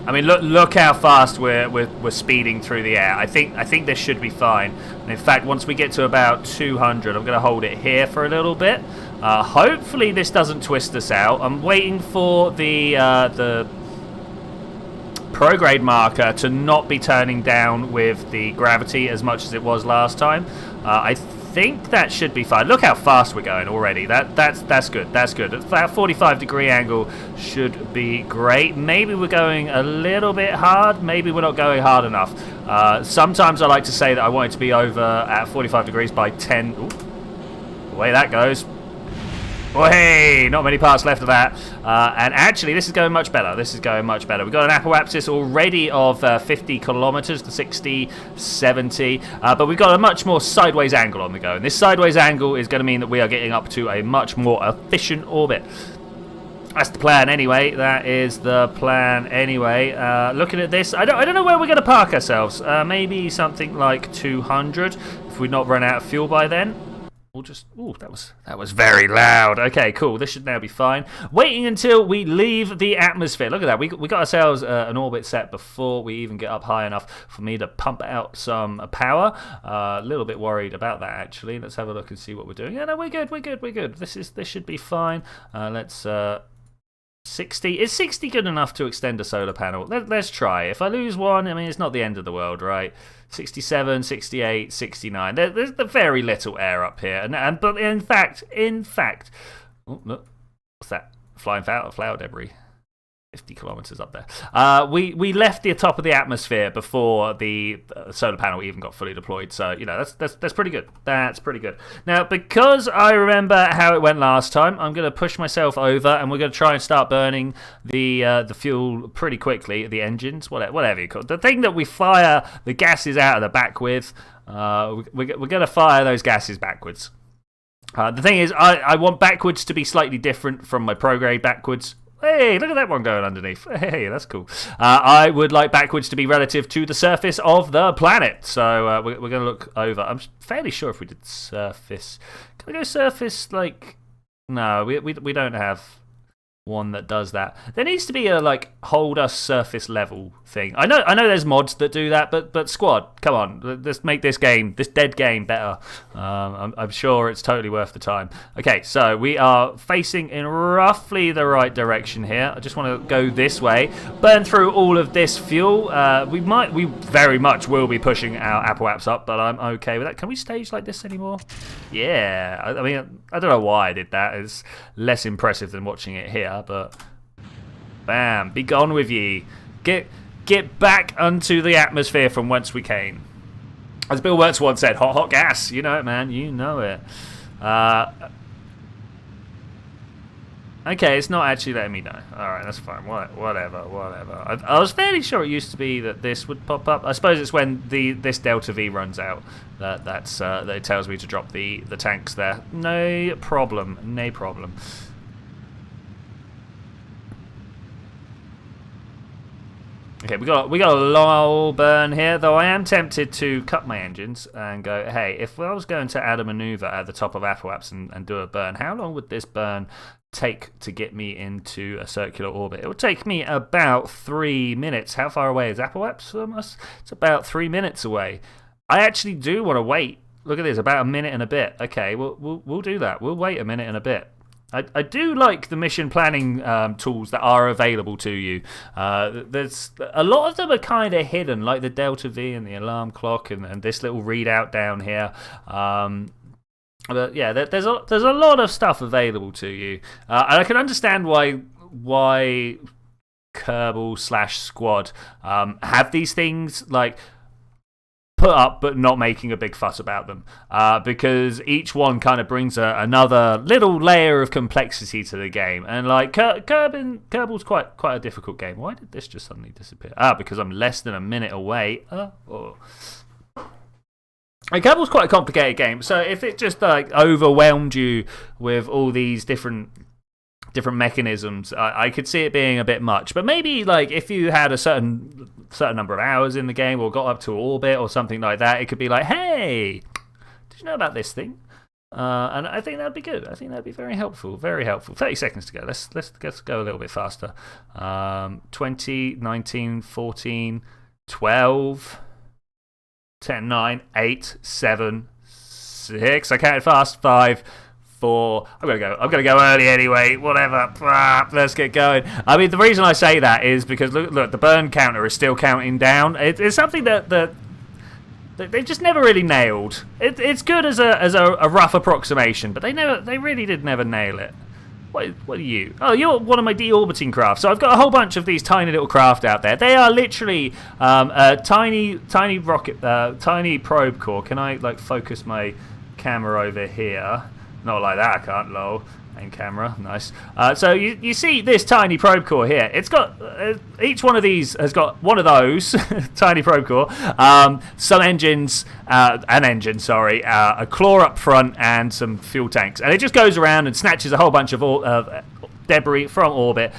I mean, look how fast we're speeding through the air. I think this should be fine. And in fact, once we get to about 200, I'm going to hold it here for a little bit. Hopefully, this doesn't twist us out. I'm waiting for the prograde marker to not be turning down with the gravity as much as it was last time. I think that should be fine. Look how fast we're going already. That's good. That's good. That 45-degree angle should be great. Maybe we're going a little bit hard. Maybe we're not going hard enough. Sometimes I like to say that I want it to be over at 45 degrees by 10. Ooh, the way that goes. Oh, hey, not many parts left of that. And actually, this is going much better. We've got an apoapsis already of 50 kilometers to 60, 70. But we've got a much more sideways angle on the go. And this sideways angle is going to mean that we are getting up to a much more efficient orbit. That's the plan anyway. That is the plan anyway. Looking at this, I don't know where we're going to park ourselves. Maybe something like 200 if we've not run out of fuel by then. We'll just... Ooh, that was very loud. Okay, cool. This should now be fine. Waiting until we leave the atmosphere. Look at that. We got ourselves an orbit set before we even get up high enough for me to pump out some power. A little bit worried about that, actually. Let's have a look and see what we're doing. Yeah, no, we're good. This should be fine. Let's... 60. Is 60 good enough to extend a solar panel? Let's try. If I lose one, I mean, it's not the end of the world, right? 67, 68, 69. There's very little air up here. But in fact... Oh, look. What's that? Flying flower debris. 50 kilometers up there. We left the top of the atmosphere before the solar panel even got fully deployed. So, you know, that's pretty good. That's pretty good. Now, because I remember how it went last time, I'm going to push myself over and we're going to try and start burning the fuel pretty quickly. The engines, whatever you call it. The thing that we fire the gases out of the back with, we're going to fire those gases backwards. The thing is, I want backwards to be slightly different from my prograde backwards. Hey, look at that one going underneath. Hey, that's cool. I would like backwards to be relative to the surface of the planet. So we're going to look over. I'm fairly sure if we did surface. Can we go surface like... No, we don't have one that does that. There needs to be a like hold us surface level thing. I know there's mods that do that, but squad, come on, let's make this dead game better. I'm sure it's totally worth the time. Okay, so we are facing in roughly the right direction here. I just want to go this way, burn through all of this fuel. We very much will be pushing our apoaps up, but I'm okay with that. Can we stage like this anymore? Yeah, I mean, I don't know why I did that. It's less impressive than watching it here. But bam, be gone with ye. Get back unto the atmosphere from whence we came. As Bill Wirtz once said, hot gas. You know it, man. You know it. Okay, it's not actually letting me know. Alright, that's fine. Whatever. I was fairly sure it used to be that this would pop up. I suppose it's when this Delta V runs out that it tells me to drop the tanks there. No problem. Okay, we got a long old burn here, though I am tempted to cut my engines and go, hey, if I was going to add a maneuver at the top of apoaps and do a burn, how long would this burn take to get me into a circular orbit? It would take me about 3 minutes. How far away is apoaps from us? It's about 3 minutes away. I actually do want to wait. Look at this, about a minute and a bit. Okay, we'll do that. We'll wait a minute and a bit. I do like the mission planning tools that are available to you. There's a lot of them are kind of hidden, like the Delta V and the alarm clock and this little readout down here. But yeah, there's a lot of stuff available to you, and I can understand why Kerbal / Squad have these things like put up but not making a big fuss about them, because each one kind of brings another little layer of complexity to the game. And like Kerbal's quite a difficult game. Why did this just suddenly disappear? Because I'm less than a minute away. Kerbal's quite a complicated game, so if it just like overwhelmed you with all these different mechanisms, I could see it being a bit much. But maybe like if you had a certain number of hours in the game or got up to orbit or something like that, it could be like, hey, did you know about this thing? And I think that'd be good. I think that'd be very helpful. 30 seconds to go. Let's go a little bit faster. 20, 19, 14, 12, 10, 9, 8, 7, 6. I counted fast. 5, 4. I'm gonna go early anyway. Whatever. Let's get going. I mean, the reason I say that is because look, the burn counter is still counting down. It's something that they just never really nailed. It's good as a rough approximation, but they really did never nail it. What are you? Oh, you're one of my deorbiting craft. So I've got a whole bunch of these tiny little craft out there. They are literally a tiny rocket, tiny probe core. Can I like focus my camera over here? Not like that, I can't. Lol. Main camera, nice. So you see this tiny probe core here. It's got each one of these has got one of those tiny probe core, some engines, a claw up front, and some fuel tanks. And it just goes around and snatches a whole bunch of debris from orbit,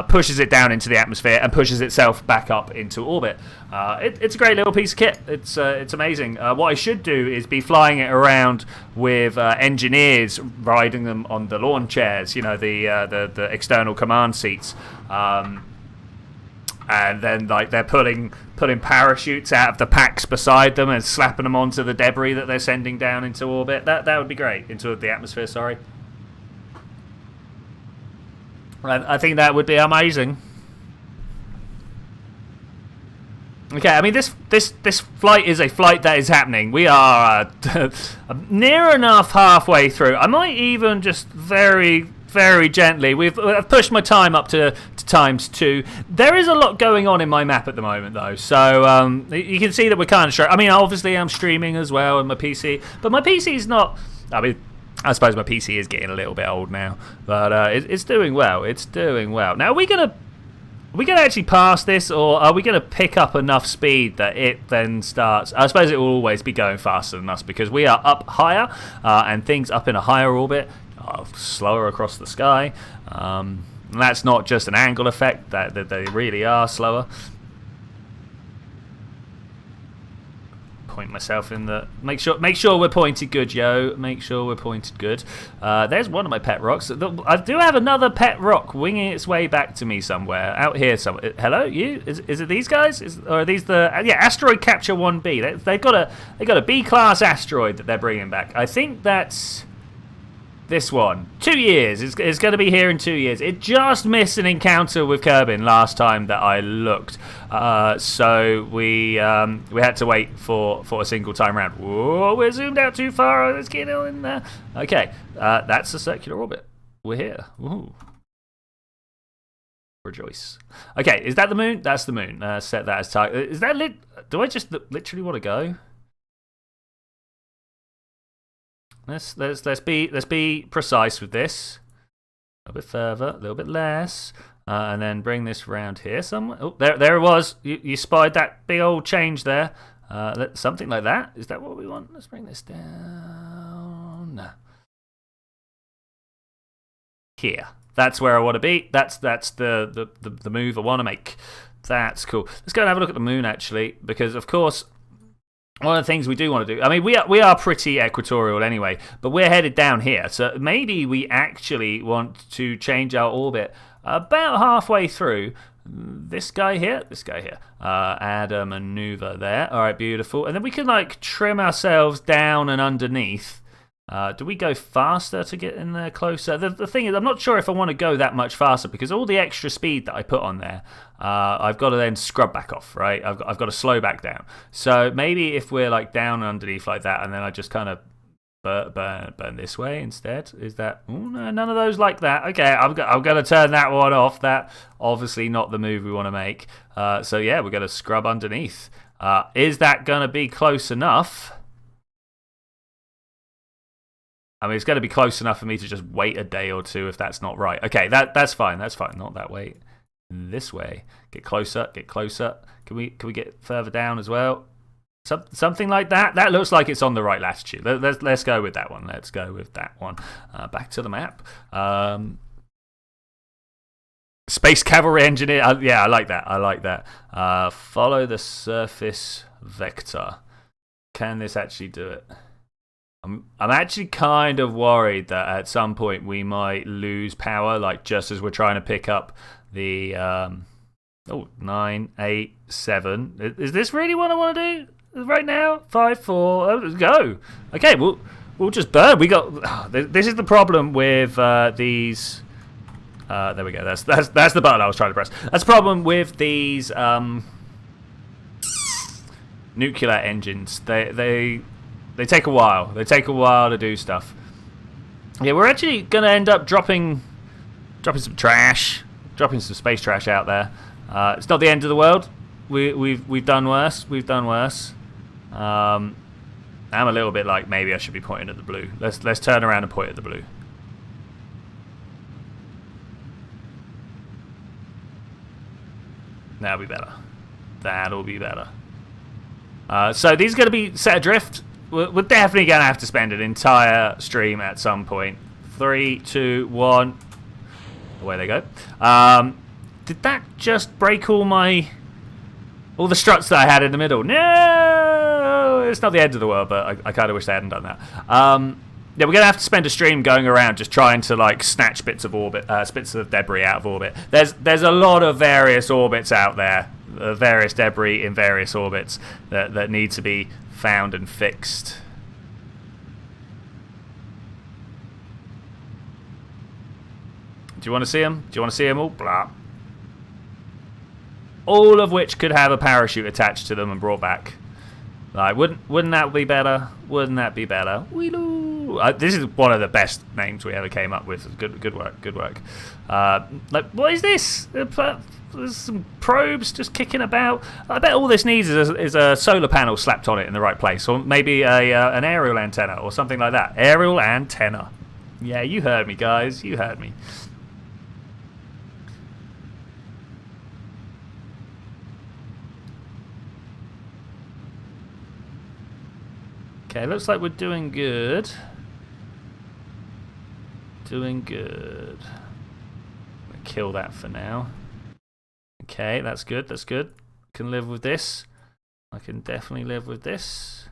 pushes it down into the atmosphere, and pushes itself back up into orbit. It's a great little piece of kit. It's amazing. What I should do is be flying it around with engineers riding them on the lawn chairs, you know, the external command seats, and then like they're pulling parachutes out of the packs beside them and slapping them onto the debris that they're sending down into orbit. That would be great, into the atmosphere. Sorry. I think that would be amazing. Okay, I mean this flight is a flight that is happening. We are near enough halfway through. I might even just very gently. I've pushed my time up to ×2. There is a lot going on in my map at the moment, though. So you can see that we're kind of short. I mean, obviously I'm streaming as well on my PC, but my PC is not. I mean, I suppose my PC is getting a little bit old now, but it's doing well. It's doing well. Now, are we gonna actually pass this, or are we gonna pick up enough speed that it then starts? I suppose it will always be going faster than us because we are up higher, and things up in a higher orbit are slower across the sky. And that's not just an angle effect; that they really are slower. Point myself in the make sure we're pointed good, yo. Make sure we're pointed good. There's one of my pet rocks. I do have another pet rock winging its way back to me somewhere out here. Somewhere. Hello, you? Is it these guys? Or are these the asteroid capture 1B? They've got a B-class asteroid that they're bringing back. I think that's this one. 2 years. It's going to be here in 2 years. It just missed an encounter with Kerbal last time that I looked. So we had to wait for a single time round. Whoa, we're zoomed out too far. Let's get in there. Okay, that's a circular orbit. We're here. Ooh. Rejoice. Okay, is that the moon? That's the moon. Set that as target. Is that lit? Do I just literally want to go? Let's be precise with this. A little bit further, a little bit less, and then bring this round here somewhere. Oh, there it was. You spied that big old change there. Something like that. Is that what we want? Let's bring this down. Here. That's where I want to be. That's the move I want to make. That's cool. Let's go and have a look at the moon actually, because of course. One of the things we do want to do, I mean, we are pretty equatorial anyway, but we're headed down here. So maybe we actually want to change our orbit about halfway through. This guy here. Add a maneuver there. All right, beautiful. And then we can like trim ourselves down and underneath Do we go faster to get in there closer? The thing is, I'm not sure if I want to go that much faster because all the extra speed that I put on there, I've got to then scrub back off, right? I've got to slow back down. So maybe if we're like down underneath like that, and then I just kind of burn this way instead. Is that? Oh no, none of those like that. Okay, I'm going to turn that one off. That obviously not the move we want to make. So yeah, we're going to scrub underneath. Is that going to be close enough? I mean, it's going to be close enough for me to just wait a day or two if that's not right. Okay, that's fine. That's fine. Not that way. This way. Get closer. Get closer. Can we get further down as well? Something like that. That looks like it's on the right latitude. Let's go with that one. Let's go with that one. Back to the map. Space Cavalry Engineer. Yeah, I like that. I like that. Follow the surface vector. Can this actually do it? I'm actually kind of worried that at some point we might lose power, like just as we're trying to pick up the 9, 8, 7. Is this really what I want to do right now? 5, 4. Let's go. Okay, we'll just burn. We got. This is the problem with these. There we go. That's the button I was trying to press. That's the problem with these nuclear engines. They take a while. They take a while to do stuff. Yeah, we're actually going to end up dropping some trash, dropping some space trash out there. It's not the end of the world. We've done worse. We've done worse. I'm a little bit like maybe I should be pointing at the blue. Let's turn around and point at the blue. That'll be better. That'll be better. So these are going to be set adrift. We're definitely going to have to spend an entire stream at some point. 3, 2, 1. Away they go. Did that just break all the struts that I had in the middle? No! It's not the end of the world, but I kind of wish they hadn't done that. Yeah, we're going to have to spend a stream going around just trying to like snatch bits of debris out of orbit. There's a lot of various orbits out there, various debris in various orbits that need to be found and fixed. Do you want to see them? Do you want to see them all? Blah. All of which could have a parachute attached to them and brought back. Like, wouldn't that be better? Wouldn't that be better? This is one of the best names we ever came up with. Good work. Good work. Like, what is this? There's some probes just kicking about. I bet all this needs is a solar panel slapped on it in the right place, or maybe an aerial antenna or something like that. Aerial antenna. Yeah, you heard me, guys. You heard me. Okay, looks like we're doing good. Doing good. I'm gonna kill that for now. Okay, that's good. That's good. I can live with this. I can definitely live with this.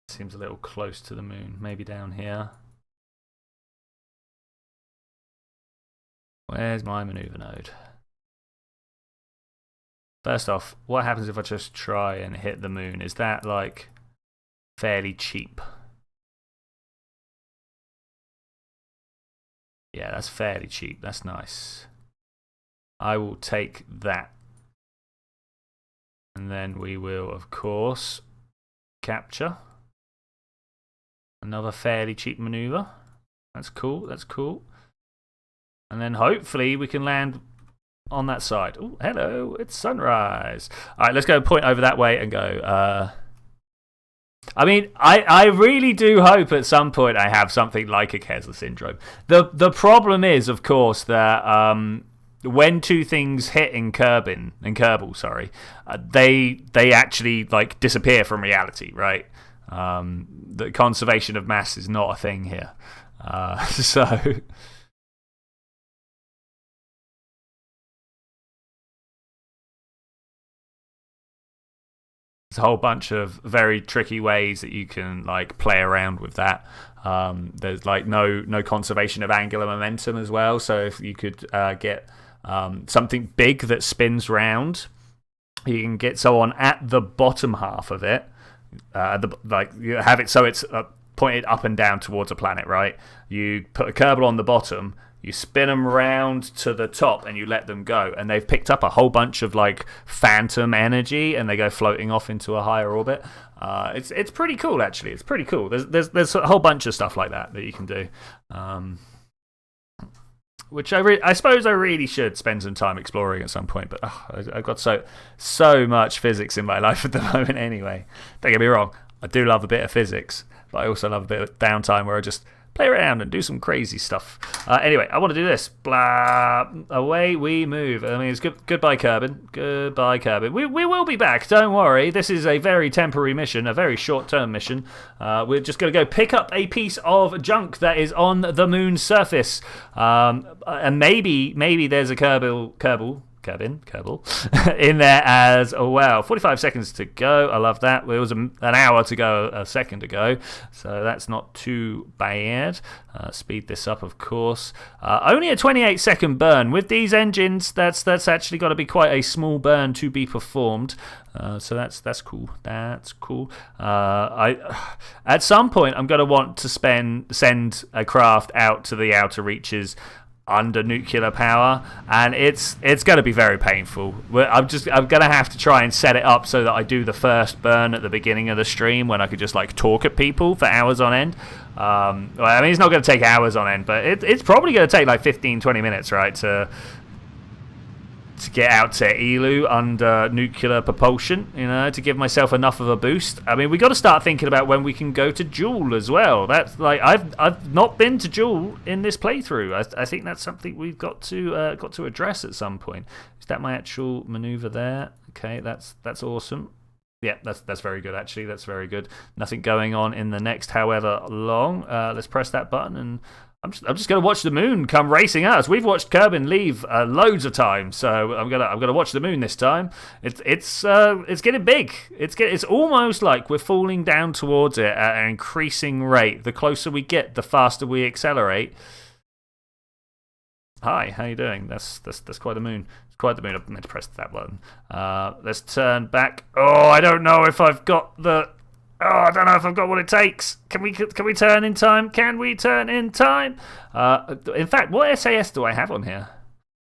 Seems a little close to the moon. Maybe down here. Where's my maneuver node? First off, what happens if I just try and hit the moon? Is that like fairly cheap? Yeah, that's fairly cheap. That's nice. I will take that. And then we will, of course, capture. Another fairly cheap maneuver. That's cool. That's cool. And then hopefully we can land on that side. Oh, hello. It's sunrise. All right, let's go point over that way and go. I mean, I really do hope at some point I have something like a Kessler syndrome. The problem is, of course, that when two things hit in Kerbal, sorry, they actually like disappear from reality, right? The conservation of mass is not a thing here. So there's a whole bunch of very tricky ways that you can like play around with that. There's like no conservation of angular momentum as well. So if you could get something big that spins round, you can get someone at the bottom half of it. You have it so it's pointed up and down towards a planet, right? You put a Kerbal on the bottom, you spin them round to the top, and you let them go. And they've picked up a whole bunch of like phantom energy, and they go floating off into a higher orbit. It's pretty cool, actually. It's pretty cool. There's a whole bunch of stuff like that you can do. Which I suppose I really should spend some time exploring at some point, but I've got so much physics in my life at the moment anyway. Don't get me wrong, I do love a bit of physics, but I also love a bit of downtime where I just play around and do some crazy stuff. Anyway, I want to do this. Blah. Away we move. I mean, it's goodbye, Kerbin. Goodbye, Kerbin. We will be back. Don't worry. This is a very temporary mission, a very short-term mission. We're just going to go pick up a piece of junk that is on the moon's surface. And maybe there's a Kerbal in there as well. 45 seconds to go. I love that. It was an hour to go a second ago, so that's not too bad. Speed this up, of course. Only a 28-second burn. With these engines, that's actually got to be quite a small burn to be performed. So that's cool. That's cool. At some point, I'm going to want to send a craft out to the outer reaches under nuclear power, and it's going to be very painful. I'm going to have to try and set it up so that I do the first burn at the beginning of the stream when I could just like talk at people for hours on end. I mean, it's not going to take hours on end, but it's probably going to take like 15-20 minutes, right, to get out to Elu under nuclear propulsion, to give myself enough of a boost. I mean, we got to start thinking about when we can go to Joule as well. That's like I've not been to Joule in this playthrough. I think that's something we've got to address at some point. Is that my actual maneuver there? Okay, that's awesome. Yeah, that's very good, actually. That's very good. Nothing going on in the next however long. Let's press that button, and I'm just going to watch the moon come racing at us. We've watched Kerbin leave loads of times, so I'm gonna watch the moon this time. It's getting big. It's almost like we're falling down towards it at an increasing rate. The closer we get, the faster we accelerate. Hi, how you doing? That's quite the moon. It's quite the moon. I meant to press that button. Let's turn back. Oh, I don't know if I've got the. Oh, I don't know if I've got what it takes. Can we turn in time? Can we turn in time? In fact, what SAS do I have on here?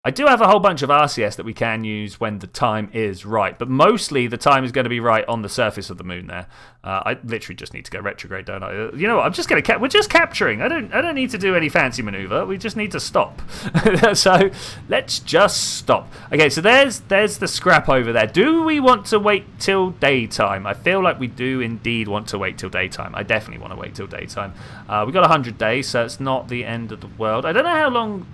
I do have a whole bunch of RCS that we can use when the time is right, but mostly the time is going to be right on the surface of the moon there. I literally just need to go retrograde, don't I? You know what? We're just capturing. I don't need to do any fancy maneuver. We just need to stop. So let's just stop. Okay, so there's the scrap over there. Do we want to wait till daytime? I feel like we do indeed want to wait till daytime. I definitely want to wait till daytime. We've got 100 days, so it's not the end of the world. I don't know how long.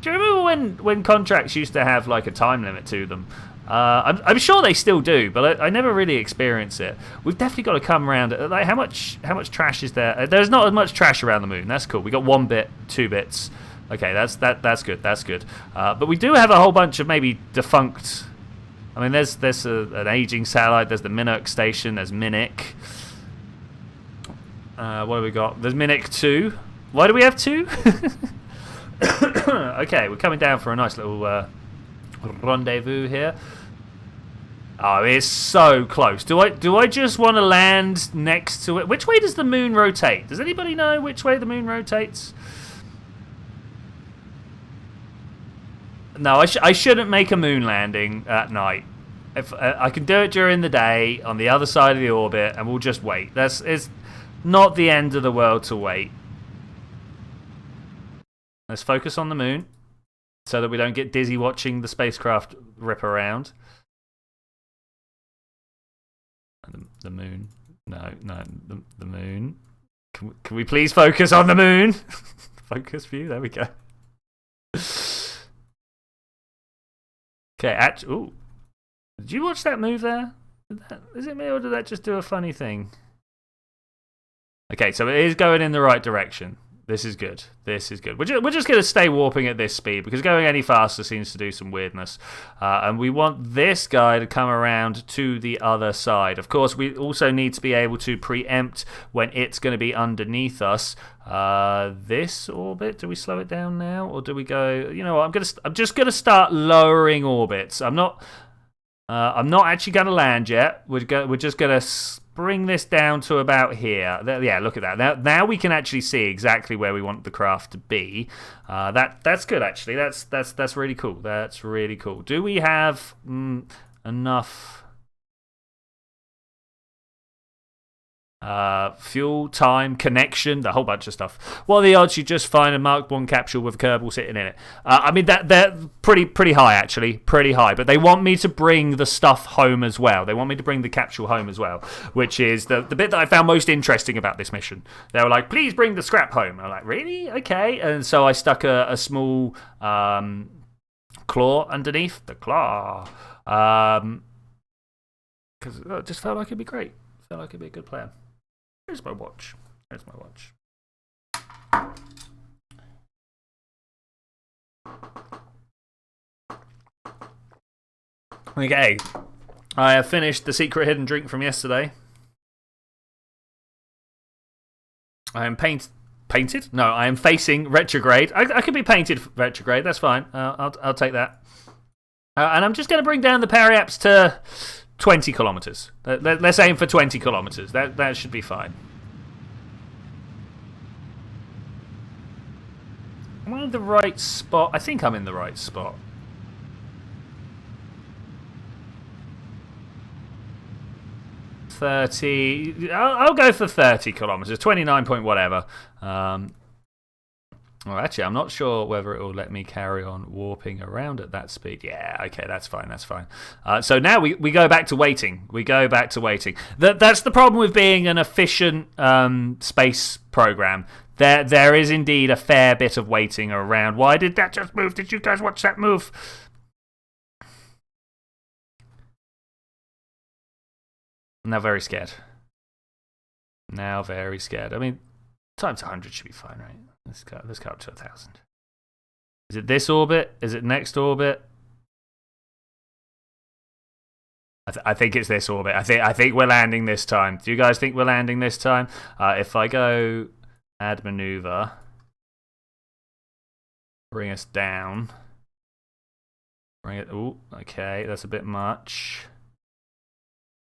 Do you remember when contracts used to have like a time limit to them? I'm sure they still do, but I never really experience it. We've definitely got to come around. Like how much trash is there? There's not as much trash around the moon. That's cool. We got 1 bit, 2 bits. Okay, that's good. That's good. But we do have a whole bunch of maybe defunct. I mean, there's an aging satellite. There's the Minnock station. There's Minnick. What have we got? There's Minnick 2. Why do we have 2? Okay, we're coming down for a nice little rendezvous here. Oh, it's so close. Do I just want to land next to it? Which way does the moon rotate? Does anybody know which way the moon rotates? No, I shouldn't make a moon landing at night. If I can do it during the day on the other side of the orbit, and we'll just wait. It's not the end of the world to wait. Let's focus on the moon so that we don't get dizzy watching the spacecraft rip around. The moon. No, the moon. Can we please focus on the moon? Focus view, there we go. Okay, ooh. Did you watch that move there? Is it me or did that just do a funny thing? Okay, so it is going in the right direction. This is good. This is good. We're just going to stay warping at this speed because going any faster seems to do some weirdness. And we want this guy to come around to the other side. Of course, we also need to be able to preempt when it's going to be underneath us. This orbit, do we slow it down now? Or do we go, you know what, I'm just going to start lowering orbits. I'm not I'm not actually going to land yet. We're just going to bring this down to about here. Yeah, look at that. Now we can actually see exactly where we want the craft to be. That's good, actually. That's really cool. That's really cool. Do we have enough fuel, time, connection, the whole bunch of stuff? What are the odds you just find a Mark 1 capsule with Kerbal sitting in it? I mean, they're pretty high, actually. Pretty high. But they want me to bring the stuff home as well. They want me to bring the capsule home as well, which is the bit that I found most interesting about this mission. They were like, please bring the scrap home. I'm like, really? Okay. And so I stuck a small claw underneath. The claw. Because it just felt like it'd be great. Felt like it'd be a good plan. Here's my watch. Here's my watch. Okay. I have finished the secret hidden drink from yesterday. I am painted? No, I am facing retrograde. I could be painted retrograde. That's fine. I'll take that. And I'm just going to bring down the periaps to 20 kilometers. Let's aim for 20 kilometers. That should be fine. Am I in the right spot? I think I'm in the right spot. I'll go for 30 kilometers. 29 point whatever. Well, actually, I'm not sure whether it will let me carry on warping around at that speed. Yeah, okay, that's fine, that's fine. So now we go back to waiting. We go back to waiting. That's the problem with being an efficient space program. There is indeed a fair bit of waiting around. Why did that just move? Did you guys watch that move? I'm now very scared. Now very scared. I mean, times 100 should be fine, right? Let's go up to 1,000. Is it this orbit? Is it next orbit? I think it's this orbit. I think we're landing this time. Do you guys think we're landing this time? If I go add maneuver, bring us down. Bring it. Oh, okay, that's a bit much.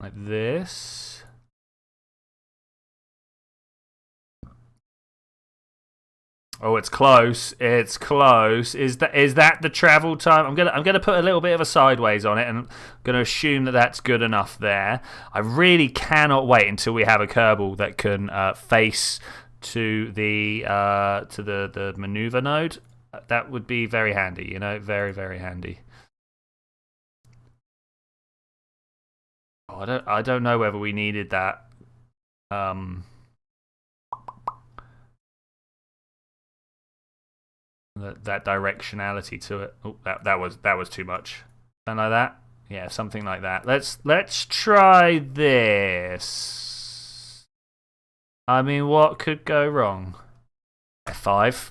Like this. Oh, it's close. It's close. Is that the travel time? I'm gonna put a little bit of a sideways on it, and I'm gonna assume that that's good enough there. I really cannot wait until we have a Kerbal that can face to the maneuver node. That would be very handy. You know, very very handy. Oh, I don't know whether we needed that. That directionality to it. Oh, that was too much. Something like that. Yeah, something like that. Let's try this. I mean, what could go wrong? F5.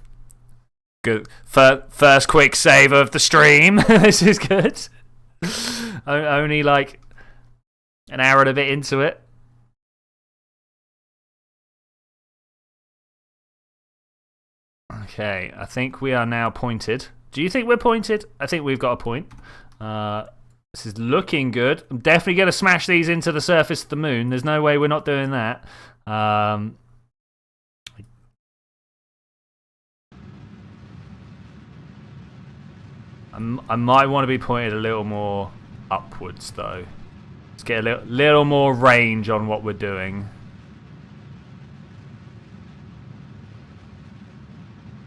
Good. First quick save of the stream. This is good. Only like an hour and a bit into it. Okay, I think we are now pointed. Do you think we're pointed? I think we've got a point. This is looking good. I'm definitely going to smash these into the surface of the moon. There's no way we're not doing that. I might want to be pointed a little more upwards, though. Let's get a little more range on what we're doing.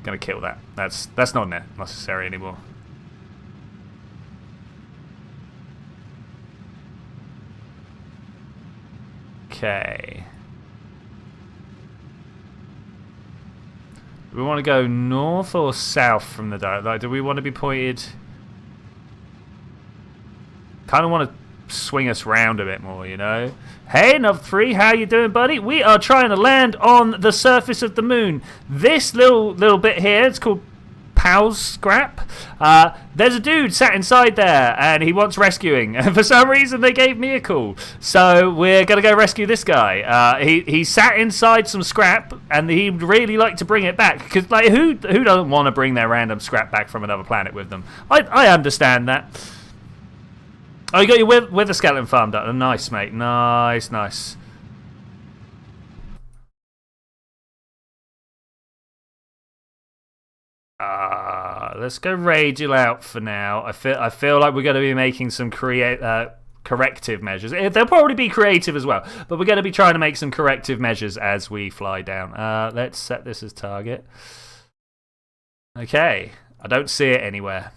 Gonna kill that. That's not necessary anymore. Okay. Do we want to go north or south from the direct? Like, do we want to be pointed? Kind of want to swing us round a bit more, you know. Hey, Nov 3, how you doing, buddy? We are trying to land on the surface of the moon. This little bit here, it's called Pow's Scrap. There's a dude sat inside there, and he wants rescuing. And for some reason, they gave me a call. So we're gonna go rescue this guy. He sat inside some scrap, and he'd really like to bring it back. Because like, who doesn't want to bring their random scrap back from another planet with them? I understand that. Oh, you got your wither skeleton farm done. Oh, nice, mate. Nice, nice. Let's go Ragel out for now. I feel like we're going to be making some corrective measures. They'll probably be creative as well, but we're going to be trying to make some corrective measures as we fly down. Let's set this as target. Okay, I don't see it anywhere.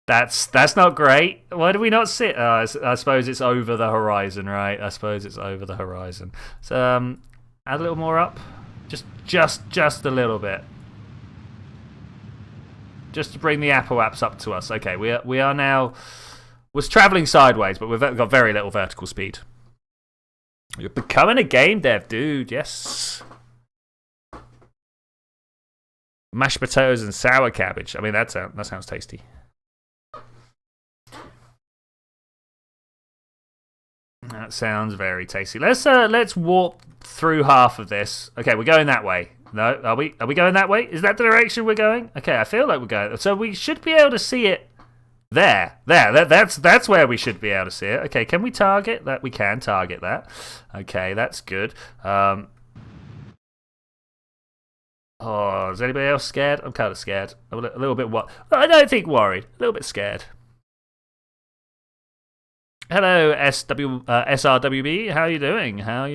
That's not great. Why do we not see it? I suppose it's over the horizon, right? I suppose it's over the horizon. So add a little more up, just a little bit. Just to bring the Apple apps up to us. Okay, we are now... We're travelling sideways, but we've got very little vertical speed. You're becoming a game dev, dude. Yes. Mashed potatoes and sour cabbage. I mean, that sounds tasty. That sounds very tasty. Let's warp through half of this. Okay, we're going that way. No, are we going that way? Is that the direction we're going? Okay, I feel like we're going. So we should be able to see it there. That's where we should be able to see it. Okay, can we target that? We can target that. Okay, that's good. Oh, is anybody else scared? I'm kind of scared. A little bit what? I don't think worried. A little bit scared. Hello, SRWB. How are you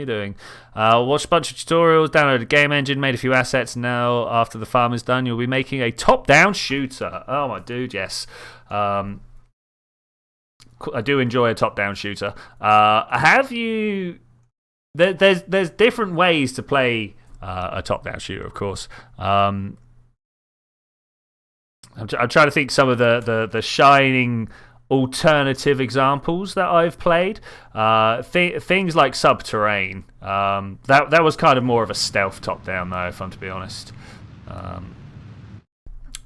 doing? Watched a bunch of tutorials, downloaded a game engine, made a few assets. Now, after the farm is done, you'll be making a top-down shooter. Oh, my dude, yes. I do enjoy a top-down shooter. Have you... There's different ways to play a top-down shooter, of course. I'm trying to think some of the shining... alternative examples that I've played. Things like Subterrane. That was kind of more of a stealth top-down, though, if I'm to be honest. How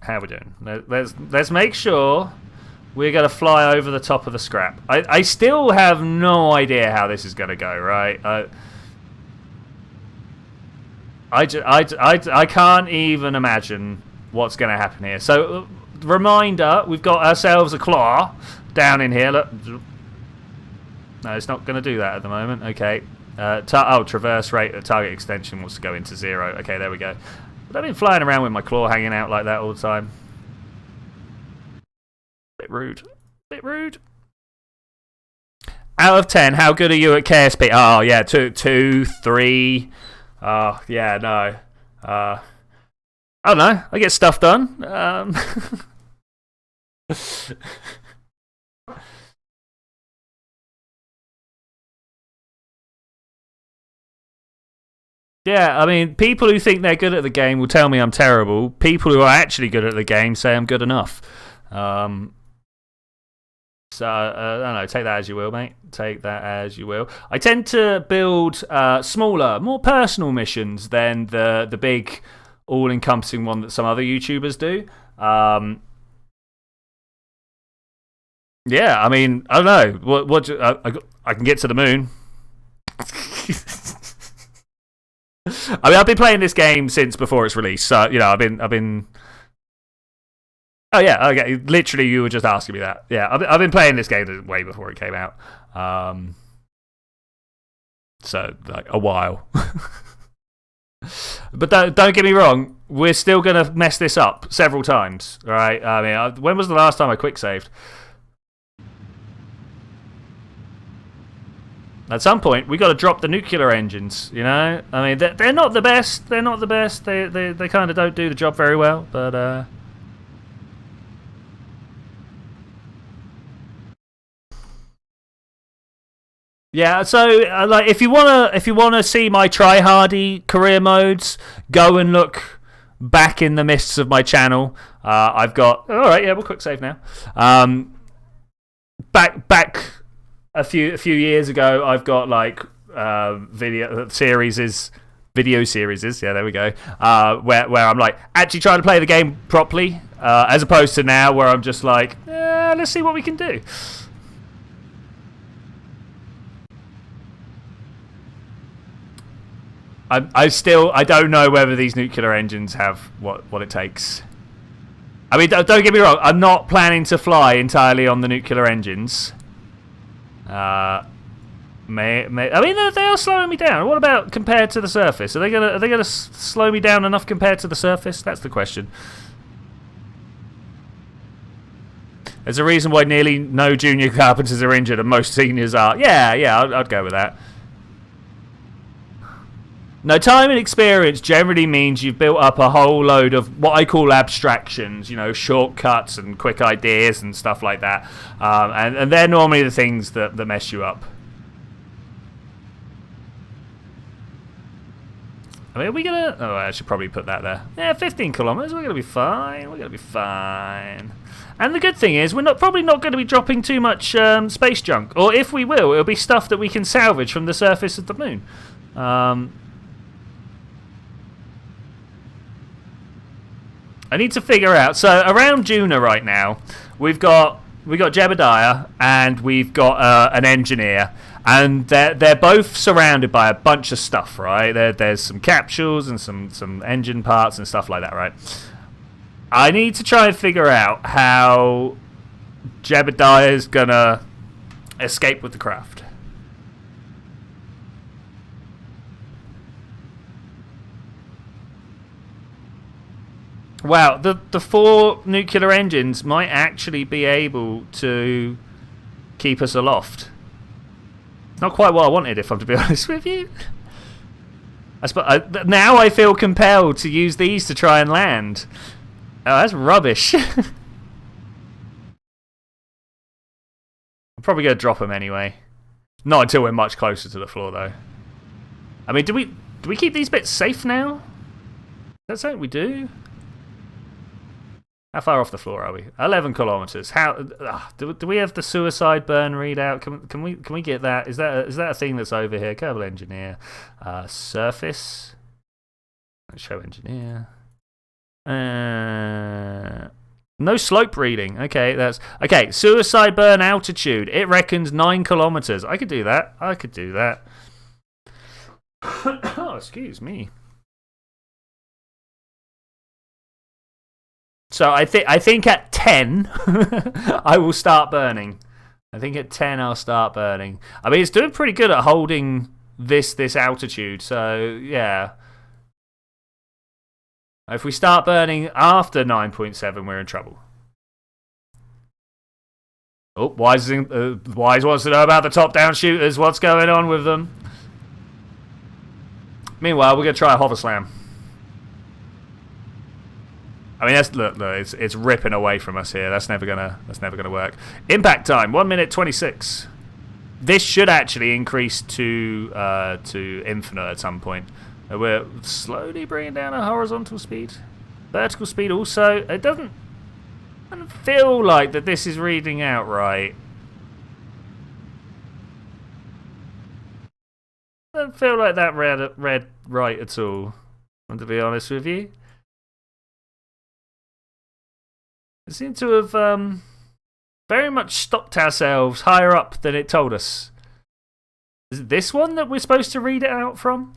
are we doing? Let's make sure we're going to fly over the top of the scrap. I still have no idea how this is going to go, right? I can't even imagine what's going to happen here. So... reminder, we've got ourselves a claw down in here. Look. No, it's not going to do that at the moment. Okay. Traverse rate of target extension wants to go into 0. Okay, there we go. But I've been flying around with my claw hanging out like that all the time. Bit rude. Out of 10, how good are you at KSP? Oh, yeah, 2, 3. Oh, yeah, no. I don't know. I get stuff done. Yeah, I mean, people who think they're good at the game will tell me I'm terrible. People who are actually good at the game say I'm good enough. So, I don't know, take that as you will, mate. Take that as you will. I tend to build smaller, more personal missions than the big... all-encompassing one that some other YouTubers do. Yeah, I mean, I don't know. I can get to the moon. I mean, I've been playing this game since before its release, so you know, I've been. Oh yeah, okay. Literally, you were just asking me that. Yeah, I've been playing this game way before it came out. So like a while. But don't get me wrong, we're still going to mess this up several times, right? I mean, when was the last time I quick saved? At some point, we got to drop the nuclear engines, you know? I mean, they're not the best. They're not the best. They kind of don't do the job very well, but... Yeah, so like if you wanna see my tryhardy career modes, go and look back in the mists of my channel. I've got we'll quick save now. Back a few years ago, I've got like video series. Yeah, there we go. Where I'm like actually trying to play the game properly, as opposed to now where I'm just like, let's see what we can do. I don't know whether these nuclear engines have what it takes. I mean, don't get me wrong. I'm not planning to fly entirely on the nuclear engines. I mean, they are slowing me down. What about compared to the surface? Are they gonna slow me down enough compared to the surface? That's the question. There's a reason why nearly no junior carpenters are injured and most seniors are. Yeah, I'd go with that. No, time and experience generally means you've built up a whole load of what I call abstractions, you know, shortcuts and quick ideas and stuff like that. And they're normally the things that mess you up. I mean, are we gonna... Oh, I should probably put that there. Yeah, 15 kilometers. We're gonna be fine. We're gonna be fine. And the good thing is, we're probably not going to be dropping too much space junk. Or if we will, it'll be stuff that we can salvage from the surface of the moon. I need to figure out. So around Juna right now, we've got Jebediah and we've got an engineer, and they're both surrounded by a bunch of stuff, right? There's some capsules and some engine parts and stuff like that, right? I need to try and figure out how Jebediah is gonna escape with the craft. Wow, the 4 nuclear engines might actually be able to keep us aloft. Not quite what I wanted, if I'm to be honest with you. Now I feel compelled to use these to try and land. Oh, that's rubbish. I'm probably going to drop them anyway. Not until we're much closer to the floor, though. I mean, do we keep these bits safe now? Is that something we do? How far off the floor are we? 11 kilometers. How do we have the suicide burn readout? Can we get that? Is that a thing that's over here? Kerbal engineer, surface. Let's show engineer. No slope reading. Okay, that's okay. Suicide burn altitude. It reckons 9 kilometers. I could do that. Oh, excuse me. So I think at 10 I will start burning. I think at 10 I'll start burning. I mean, it's doing pretty good at holding this altitude. So yeah. If we start burning after 9.7, we're in trouble. Oh, Wise wants to know about the top-down shooters. What's going on with them? Meanwhile, we're going to try a hover slam. I mean, look, it's ripping away from us here. That's never gonna work. Impact time, 1 minute 26. This should actually increase to infinite at some point. We're slowly bringing down our horizontal speed. Vertical speed also. It doesn't feel like that this is reading out right. Doesn't feel like that read right at all, to be honest with you. We seem to have very much stopped ourselves higher up than it told us. Is it this one that we're supposed to read it out from?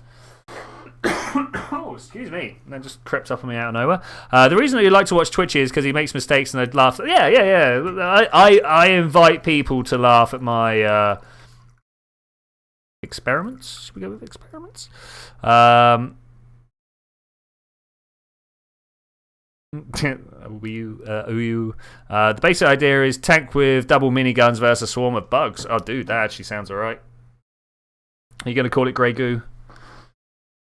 Oh, excuse me. That just crept up on me out of nowhere. The reason that you like to watch Twitch is because he makes mistakes and they laugh. Yeah. I invite people to laugh at my experiments. Should we go with experiments? The basic idea is tank with double miniguns versus a swarm of bugs. Oh, dude, that actually sounds alright. Are you going to call it Grey Goo?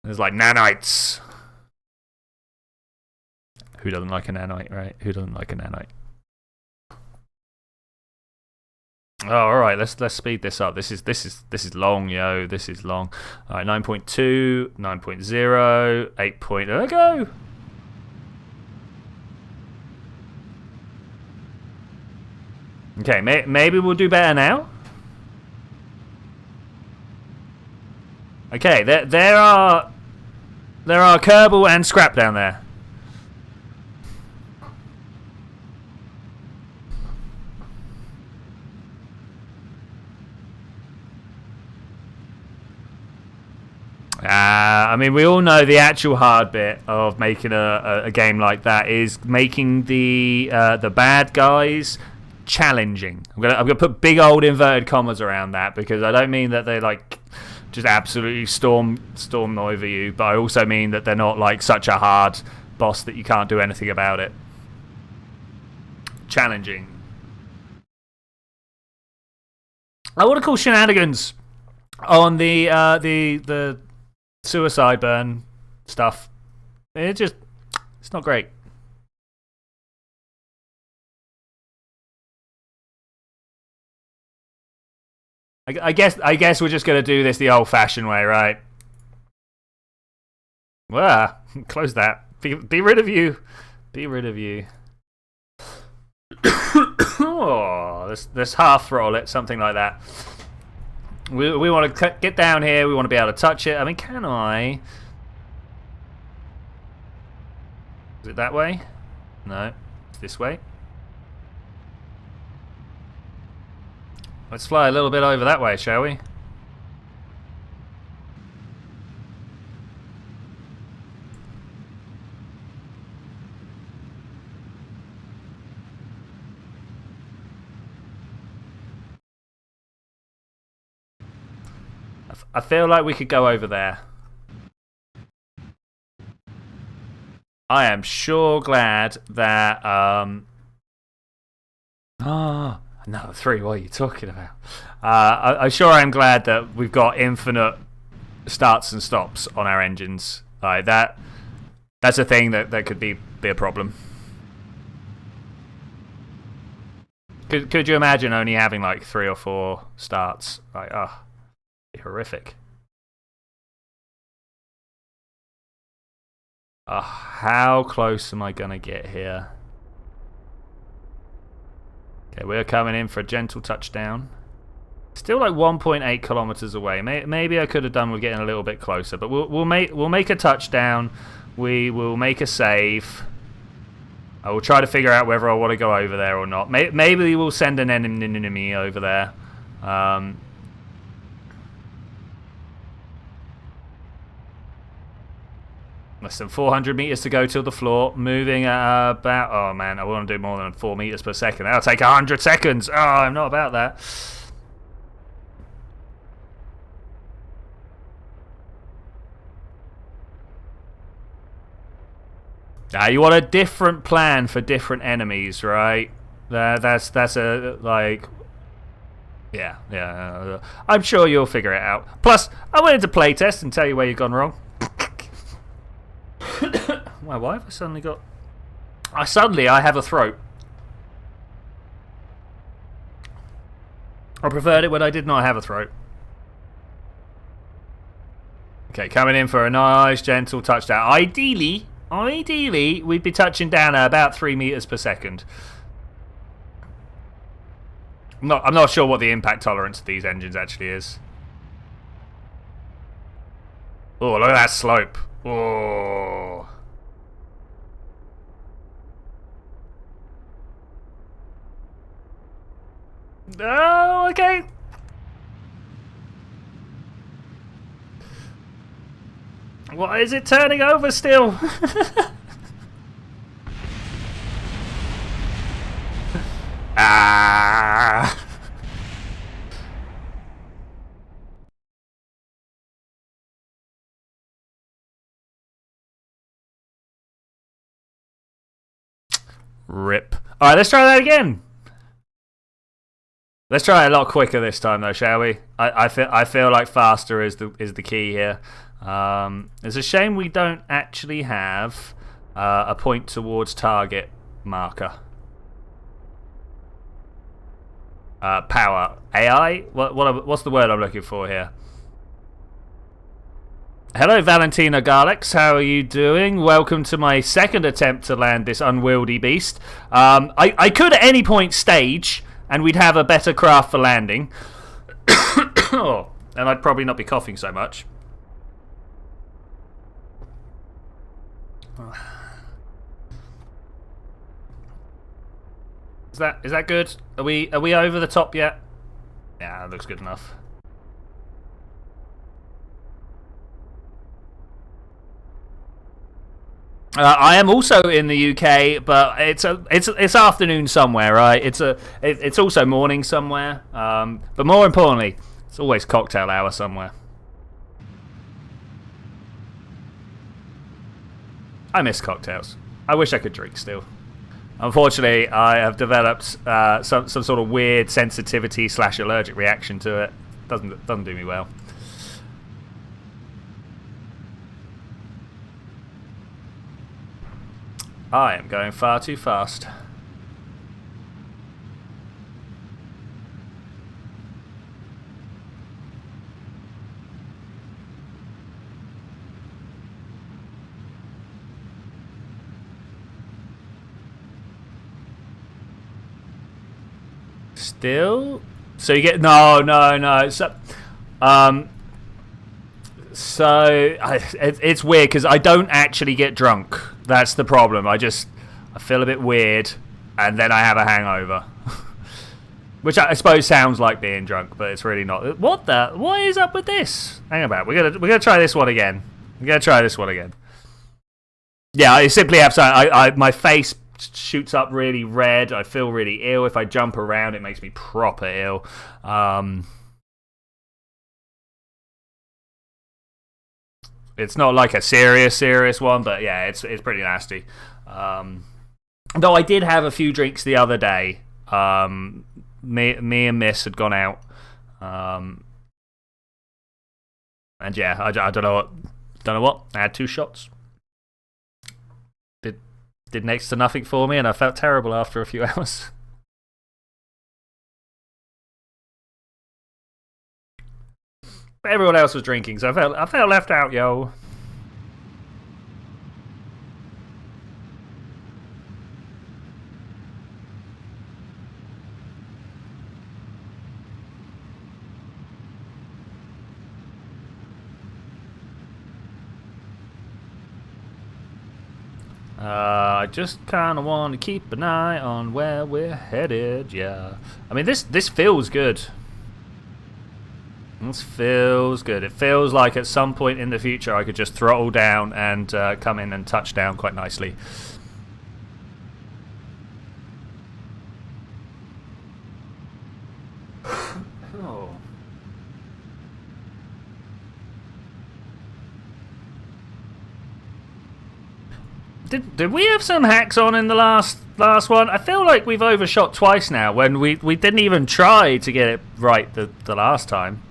There's like nanites. Who doesn't like a nanite, right? Who doesn't like a nanite? Oh, all right. Let's speed this up. This is long, yo. This is long. All right, 9.2, 9.0, 8.0. Go. Okay, maybe we'll do better now. Okay, there are Kerbal and Scrap down there. I mean, we all know the actual hard bit of making a game like that is making the bad guys challenging. I'm gonna put big old inverted commas around that, because I don't mean that they like just absolutely storm over you, but I also mean that they're not like such a hard boss that you can't do anything about it. Challenging. I want to call shenanigans on the suicide burn stuff. It's not great. I guess we're just gonna do this the old-fashioned way, right? Well, close that. Be rid of you. Be rid of you. Oh, let's half throttle it, something like that. We want to get down here. We want to be able to touch it. I mean, can I? Is it that way? No, it's this way. Let's fly a little bit over that way, shall we? I feel like we could go over there. I am sure glad that another 3. What are you talking about? I'm sure I'm glad that we've got infinite starts and stops on our engines. Like that. That's a thing that could be a problem. Could you imagine only having like 3 or 4 starts? Like, oh, horrific. How close am I gonna get here? Okay, we're coming in for a gentle touchdown. Still like 1.8 kilometers away. Maybe I could have done with getting a little bit closer, but we'll make a touchdown. We will make a save. I will try to figure out whether I want to go over there or not. Maybe we'll send an enemy over there. Less than 400 meters to go till the floor. Moving at about... Oh, man, I want to do more than 4 meters per second. That'll take 100 seconds. Oh, I'm not about that. Now, you want a different plan for different enemies, right? That's a, like... Yeah. I'm sure you'll figure it out. Plus, I went into playtest and tell you where you've gone wrong. Wow, why have I suddenly got... I have a throat. I preferred it when I did not have a throat. Okay, coming in for a nice, gentle touchdown. Ideally, we'd be touching down at about 3 meters per second. I'm not sure what the impact tolerance of these engines actually is. Oh, look at that slope. Oh. Oh, okay. Why is it turning over still? Ah. Rip. All right, let's try that again. Let's try it a lot quicker this time, though, shall we? I feel like faster is the key here. It's a shame we don't actually have a point towards target marker. Power. AI? What's the word I'm looking for here? Hello, Valentina Garlex. How are you doing? Welcome to my second attempt to land this unwieldy beast. I could at any point stage, and we'd have a better craft for landing. And I'd probably not be coughing so much. Is that good? Are we over the top yet? Yeah, that looks good enough. I am also in the UK, but it's afternoon somewhere, right? It's also morning somewhere. But more importantly, it's always cocktail hour somewhere. I miss cocktails. I wish I could drink still. Unfortunately, I have developed some sort of weird sensitivity / allergic reaction to it. Doesn't do me well. I am going far too fast. Still? So you get... No. So it's weird because I don't actually get drunk. That's the problem. I feel a bit weird, and then I have a hangover, which I suppose sounds like being drunk, but it's really not. What is up with this? Hang about. We're gonna try this one again. Yeah, I simply have some. My face shoots up really red. I feel really ill. If I jump around, it makes me proper ill. It's not like a serious one, but yeah, it's pretty nasty. Though I did have a few drinks the other day. Me and Miss had gone out, and yeah, I don't know what. I had 2 shots. Did next to nothing for me, and I felt terrible after a few hours. But everyone else was drinking, so I felt left out, yo. I just kind of want to keep an eye on where we're headed, yeah. I mean, this feels good. This feels good. It feels like at some point in the future I could just throttle down and come in and touch down quite nicely. Oh. Did we have some hacks on in the last one? I feel like we've overshot twice now when we didn't even try to get it right the last time.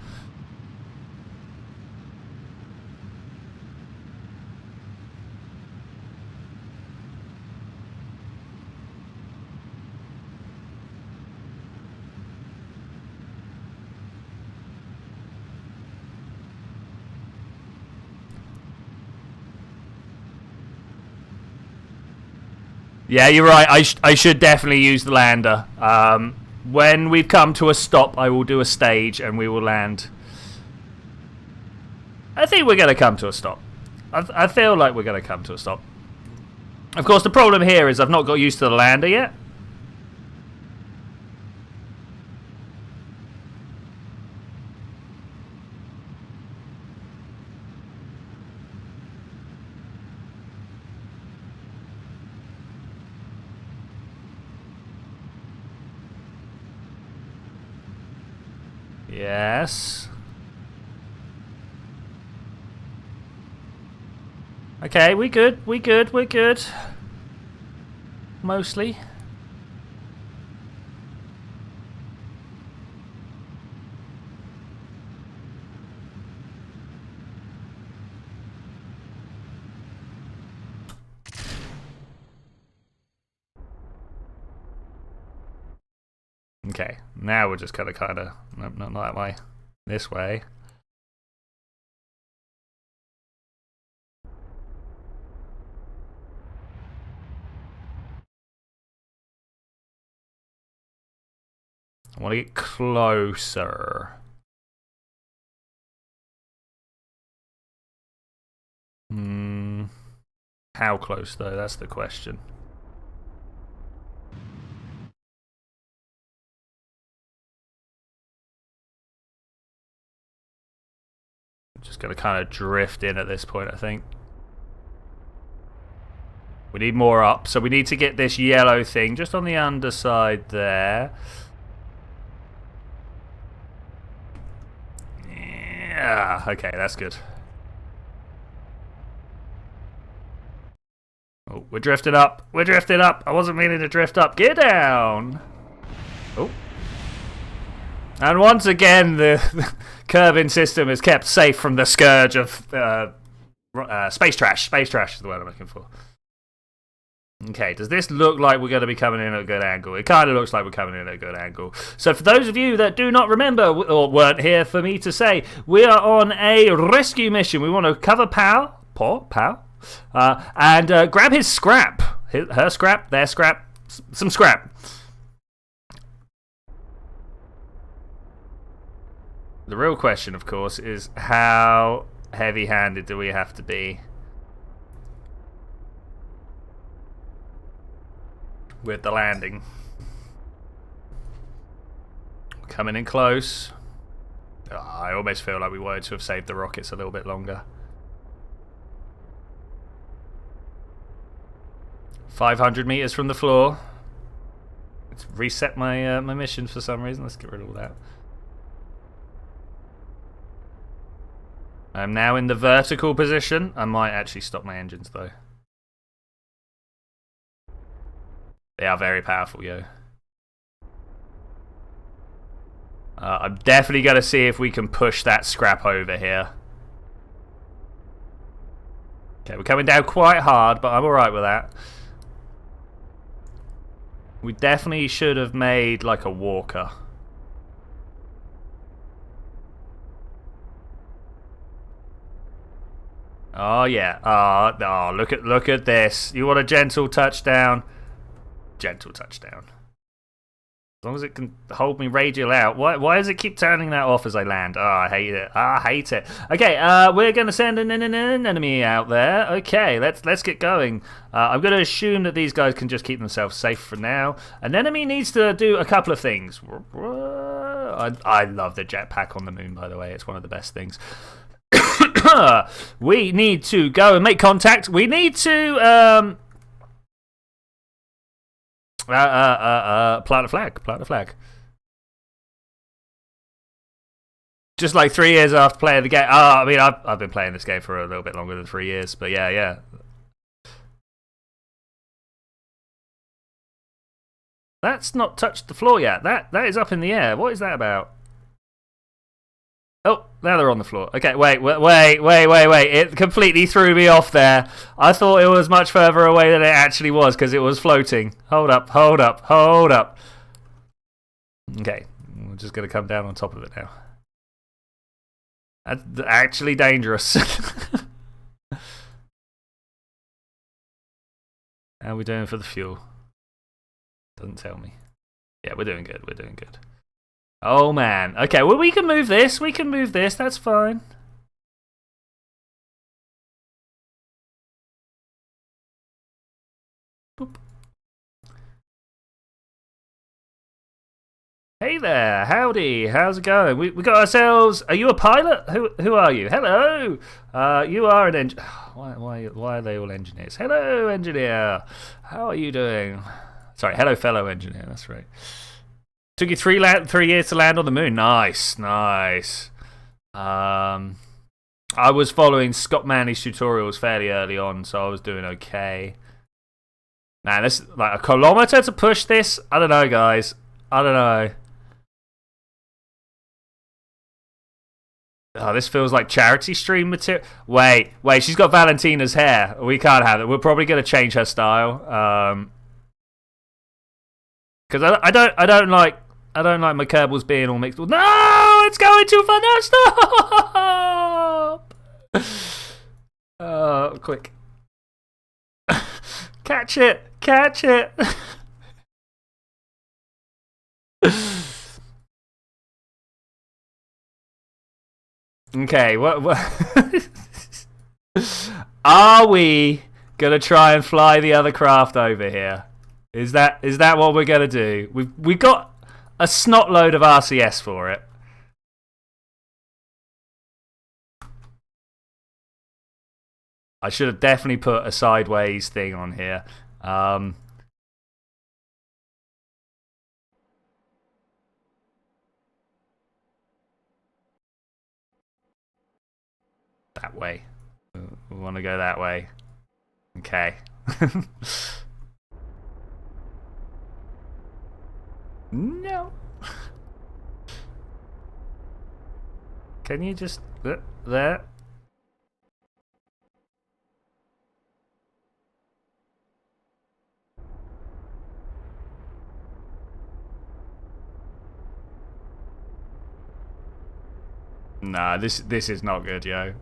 Yeah, you're right. I should definitely use the lander. When we've come to a stop, I will do a stage and we will land. I think we're going to come to a stop. I feel like we're going to come to a stop. Of course, the problem here is I've not got used to the lander yet. Yes. Okay, we're good. Mostly. Okay, now we're just kind of nope, not that way. This way. I want to get closer. How close though? That's the question. Just going to kind of drift in at this point, I think. We need more up, so we need to get this yellow thing just on the underside there. Yeah, okay, that's good. Oh, we're drifting up. We're drifting up. I wasn't meaning to drift up. Get down. Oh. And once again, the curbing system is kept safe from the scourge of space trash. Space trash is the word I'm looking for. Okay, does this look like we're going to be coming in at a good angle? It kind of looks like we're coming in at a good angle. So for those of you that do not remember or weren't here for me to say, we are on a rescue mission. We want to cover Pow, and grab his scrap. Her scrap, their scrap, some scrap. The real question, of course, is how heavy-handed do we have to be with the landing? Coming in close. Oh, I almost feel like we wanted to have saved the rockets a little bit longer. 500 meters from the floor. Let's reset my my mission for some reason. Let's get rid of all that. I'm now in the vertical position. I might actually stop my engines though. They are very powerful, yo. I'm definitely going to see if we can push that scrap over here. Okay, we're coming down quite hard, but I'm alright with that. We definitely should have made like a walker. Oh yeah. Oh, look at this. You want a gentle touchdown? Gentle touchdown. As long as it can hold me radial out. Why does it keep turning that off as I land? Oh, I hate it. I hate it. Okay, we're going to send an enemy out there. Okay, let's get going. I'm going to assume that these guys can just keep themselves safe for now. An enemy needs to do a couple of things. I love the jetpack on the moon, by the way. It's one of the best things. We need to go and make contact. We need to plant a flag. Just like 3 years after playing the game. I mean, I've been playing this game for a little bit longer than 3 years, but yeah. That's not touched the floor yet. That is up in the air. What is that about? Oh, now they're on the floor. Okay, wait. It completely threw me off there. I thought it was much further away than it actually was because it was floating. Hold up. Okay, we're just going to come down on top of it now. That's actually dangerous. How are we doing for the fuel? Doesn't tell me. Yeah, we're doing good. Oh man. Okay, well we can move this. That's fine. Boop. Hey there, howdy. How's it going? We got ourselves. Are you a pilot? Who are you? Hello. You are an engineer. Why are they all engineers? Hello, engineer. How are you doing? Sorry, hello, fellow engineer. That's right. Took you 3 years to land on the moon. Nice. I was following Scott Manley's tutorials fairly early on, so I was doing okay. Man, this like a kilometer to push this. I don't know, guys. I don't know. Oh, this feels like charity stream material. Wait. She's got Valentina's hair. We can't have it. We're probably gonna change her style. Because I don't like my Kerbals being all mixed. No, it's going too far. No, stop! Quick. Catch it. Okay, what are we gonna try and fly the other craft over here? Is that what we're gonna do? We've got a snot load of RCS for it. I should have definitely put a sideways thing on here. That way. We want to go that way. Okay. No. Can you just there? Nah, this is not good, yo.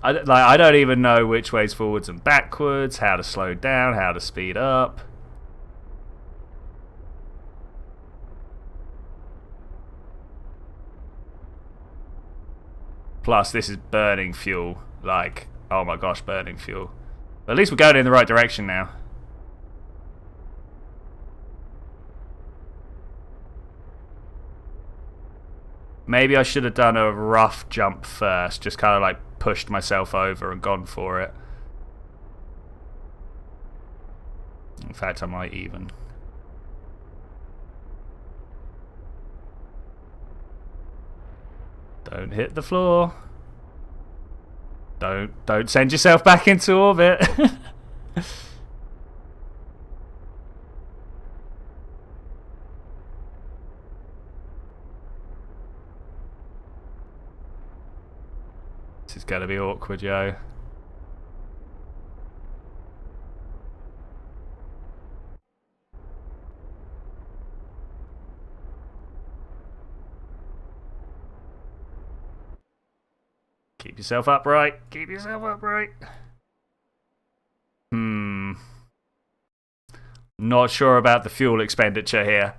I don't even know which way's forwards and backwards, how to slow down, how to speed up. Plus, this is burning fuel. Like, oh my gosh, burning fuel. But at least we're going in the right direction now. Maybe I should have done a rough jump first, just kind of like pushed myself over and gone for it. In fact, I might even. Don't hit the floor. Don't send yourself back into orbit. This is gonna be awkward, yo. Keep yourself upright. Keep yourself upright. Not sure about the fuel expenditure here.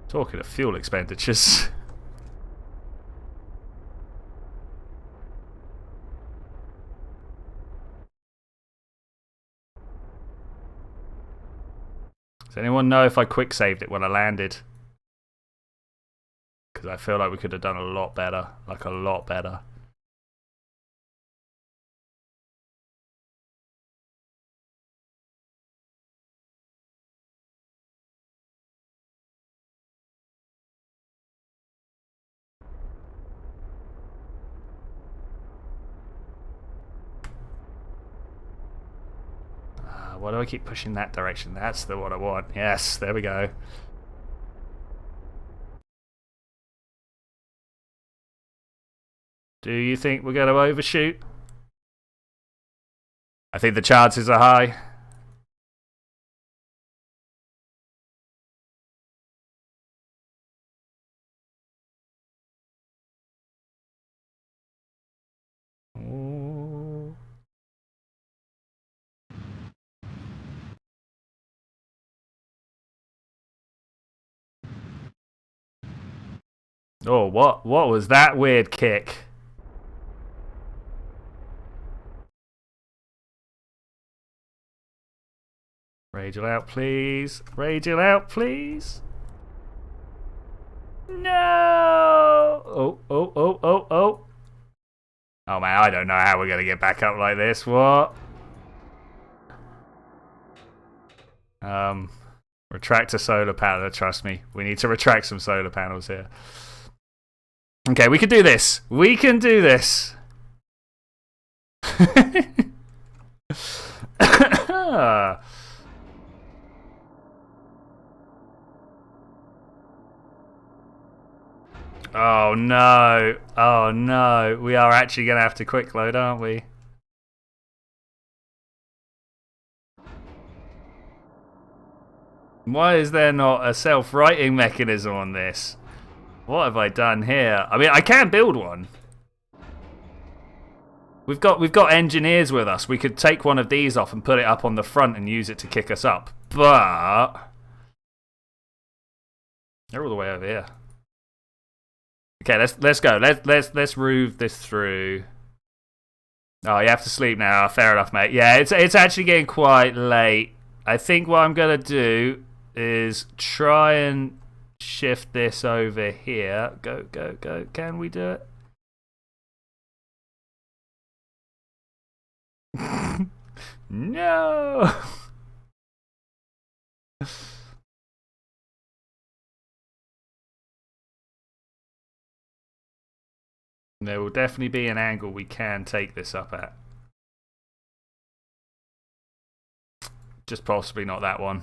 Talking of fuel expenditures. Does anyone know if I quick saved it when I landed? Because I feel like we could have done a lot better. Like a lot better. Why do I keep pushing that direction? That's the one I want. Yes, there we go. Do you think we're going to overshoot? I think the chances are high. Oh, what was that weird kick? Ragel out, please. Ragel out, please. No! Oh. Oh, man, I don't know how we're going to get back up like this. What? Retract a solar panel, trust me. We need to retract some solar panels here. Okay, we can do this. We can do this. Oh no. Oh no. We are actually going to have to quick load, aren't we? Why is there not a self-righting mechanism on this? What have I done here? I mean, I can build one. We've got engineers with us. We could take one of these off and put it up on the front and use it to kick us up. But they're all the way over here. Okay, let's go. Let's move this through. Oh, you have to sleep now. Fair enough, mate. Yeah, it's actually getting quite late. I think what I'm gonna do is try and shift this over here. Go. Can we do it? No. There will definitely be an angle we can take this up at. Just possibly not that one.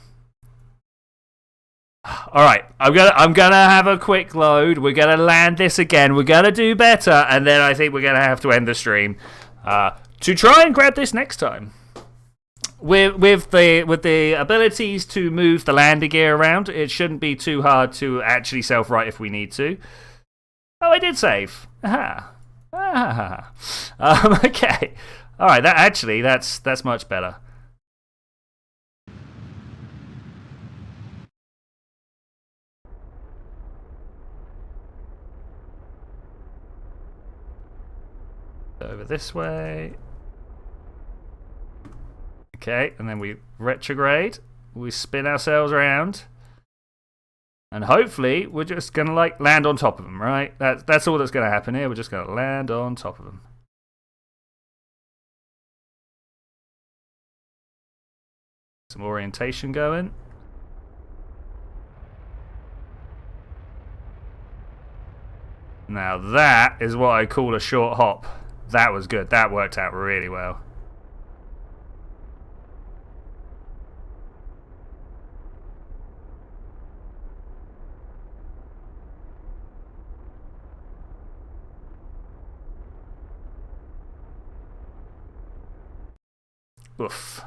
All right, I'm gonna have a quick load. We're gonna land this again. We're gonna do better, and then I think we're gonna have to end the stream to try and grab this next time. With the abilities to move the landing gear around, it shouldn't be too hard to actually self-right if we need to. Oh, I did save. Aha. Okay. All right. That's much better. Over this way. Okay, and then we retrograde. We spin ourselves around. And hopefully, we're just going to like land on top of them, right? That's all that's going to happen here. We're just going to land on top of them. Some orientation going. Now that is what I call a short hop. That was good. That worked out really well. Oof.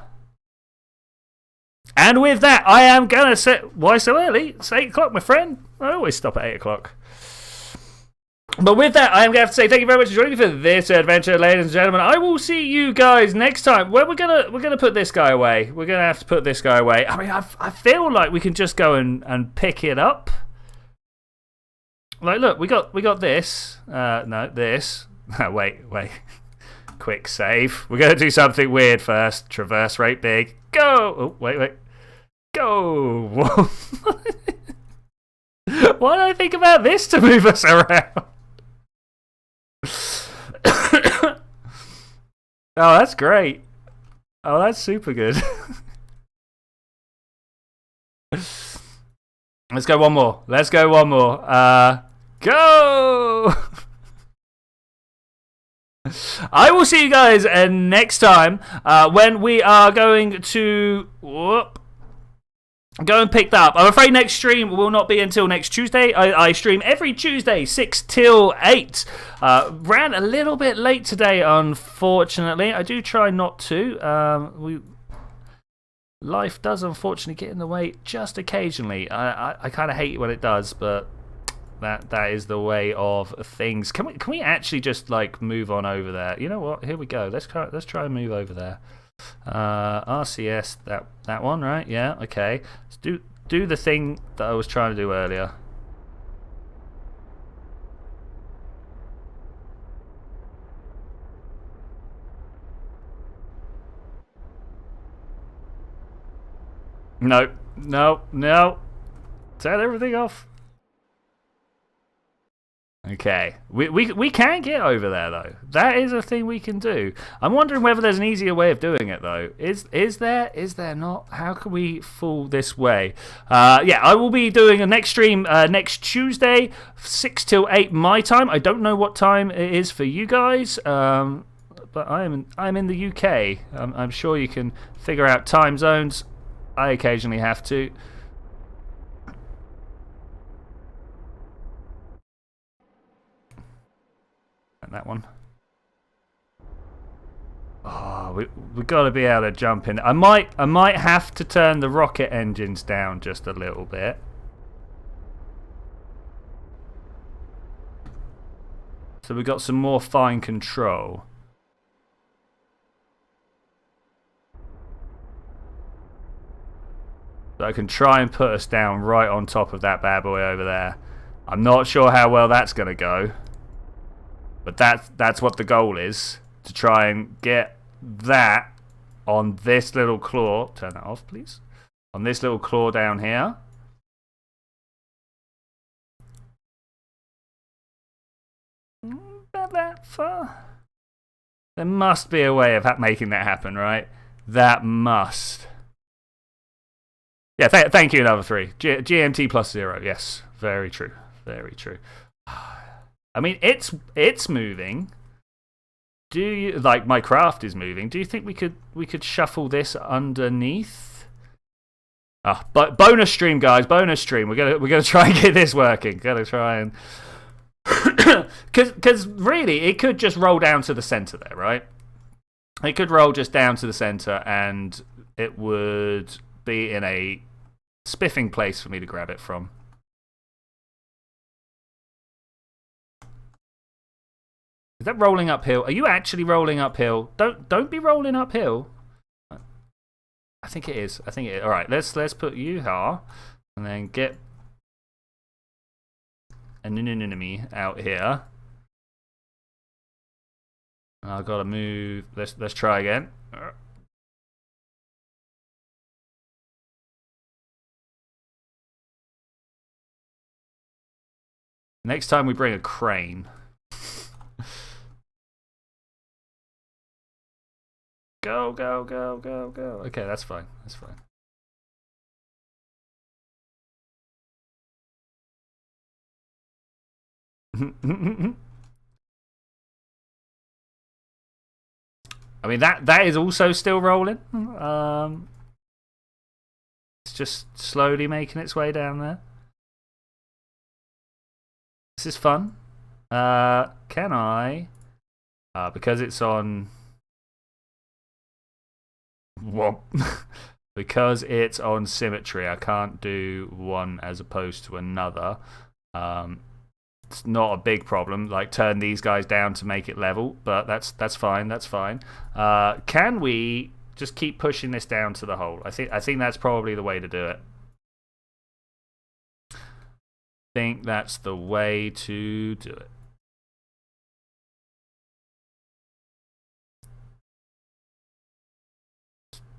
And with that, I am going to set... Why so early? It's 8 o'clock, my friend. I always stop at 8 o'clock. But with that, I am going to have to say thank you very much for joining me for this adventure, ladies and gentlemen. I will see you guys next time. Well, we're gonna put this guy away. We're gonna have to put this guy away. I mean, I feel like we can just go and pick it up. Like, look, we got this. No, this. Wait. Quick save. We're gonna do something weird first. Traverse rate big. Go. Oh, wait. Go. Why did I think about this to move us around? Oh, that's great. Oh, that's super good. Let's go one more. Go! I will see you guys next time when we are going to... Go and pick that up. I'm afraid next stream will not be until next Tuesday. I stream every Tuesday, 6 till 8. Ran a little bit late today, unfortunately. I do try not to. Life does unfortunately get in the way just occasionally. I kind of hate it when it does, but that is the way of things. Can we actually just like move on over there? You know what? Here we go. Let's try and move over there. RCS, that one, right? Yeah, okay. Let's do the thing that I was trying to do earlier. No. Turn everything off. Okay, we can get over there though. That is a thing we can do. I'm wondering whether there's an easier way of doing it though. Is there not? How can we fool this way? Yeah, I will be doing a next stream next Tuesday, 6 till 8 my time. I don't know what time it is for you guys, but I'm in the UK. I'm sure you can figure out time zones. I occasionally have to. That one. Oh, we've got to be able to jump in. I might have to turn the rocket engines down just a little bit. So we've got some more fine control. that can try and put us down right on top of that bad boy over there. I'm not sure how well that's going to go, but that's what the goal is, to try and get that on this little claw. Turn that off, please. On this little claw down here. About that far. There must be a way of making that happen, right? That must. Yeah, thank you, another 3. GMT plus 0. Yes, very true. Very true. I mean, it's moving. Do you like my craft is moving? Do you think we could shuffle this underneath? But bonus stream, guys, bonus stream. We're gonna try and get this working. Gotta try and because really it could just roll down to the center there, right? It could roll just down to the center, and it would be in a spiffing place for me to grab it from. Is that rolling uphill? Are you actually rolling uphill? Don't be rolling uphill. I think it is. I think it is. All right, let's put you here, and then get an enemy out here. I've got to move. Let's try again. Next time we bring a crane. Go, go, go, go, go. Okay, that's fine. That's fine. I mean, that is also still rolling. It's just slowly making its way down there. This is fun. Can I? Because it's on. What? Because it's on symmetry, I can't do one as opposed to another. It's not a big problem. Like, turn these guys down to make it level, but that's fine. That's fine. Can we just keep pushing this down to the hole? I think that's probably the way to do it. I think that's the way to do it.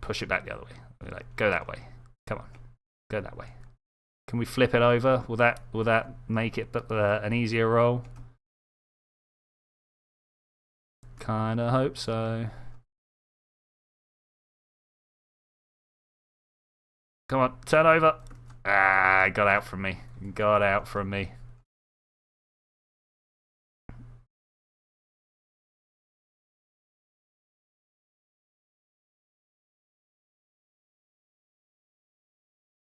Push it back the other way. Like, go that way. Come on, go that way. Can we flip it over? Will that make it an easier roll? Kinda hope so. Come on, turn over. Ah, got out from me. Got out from me.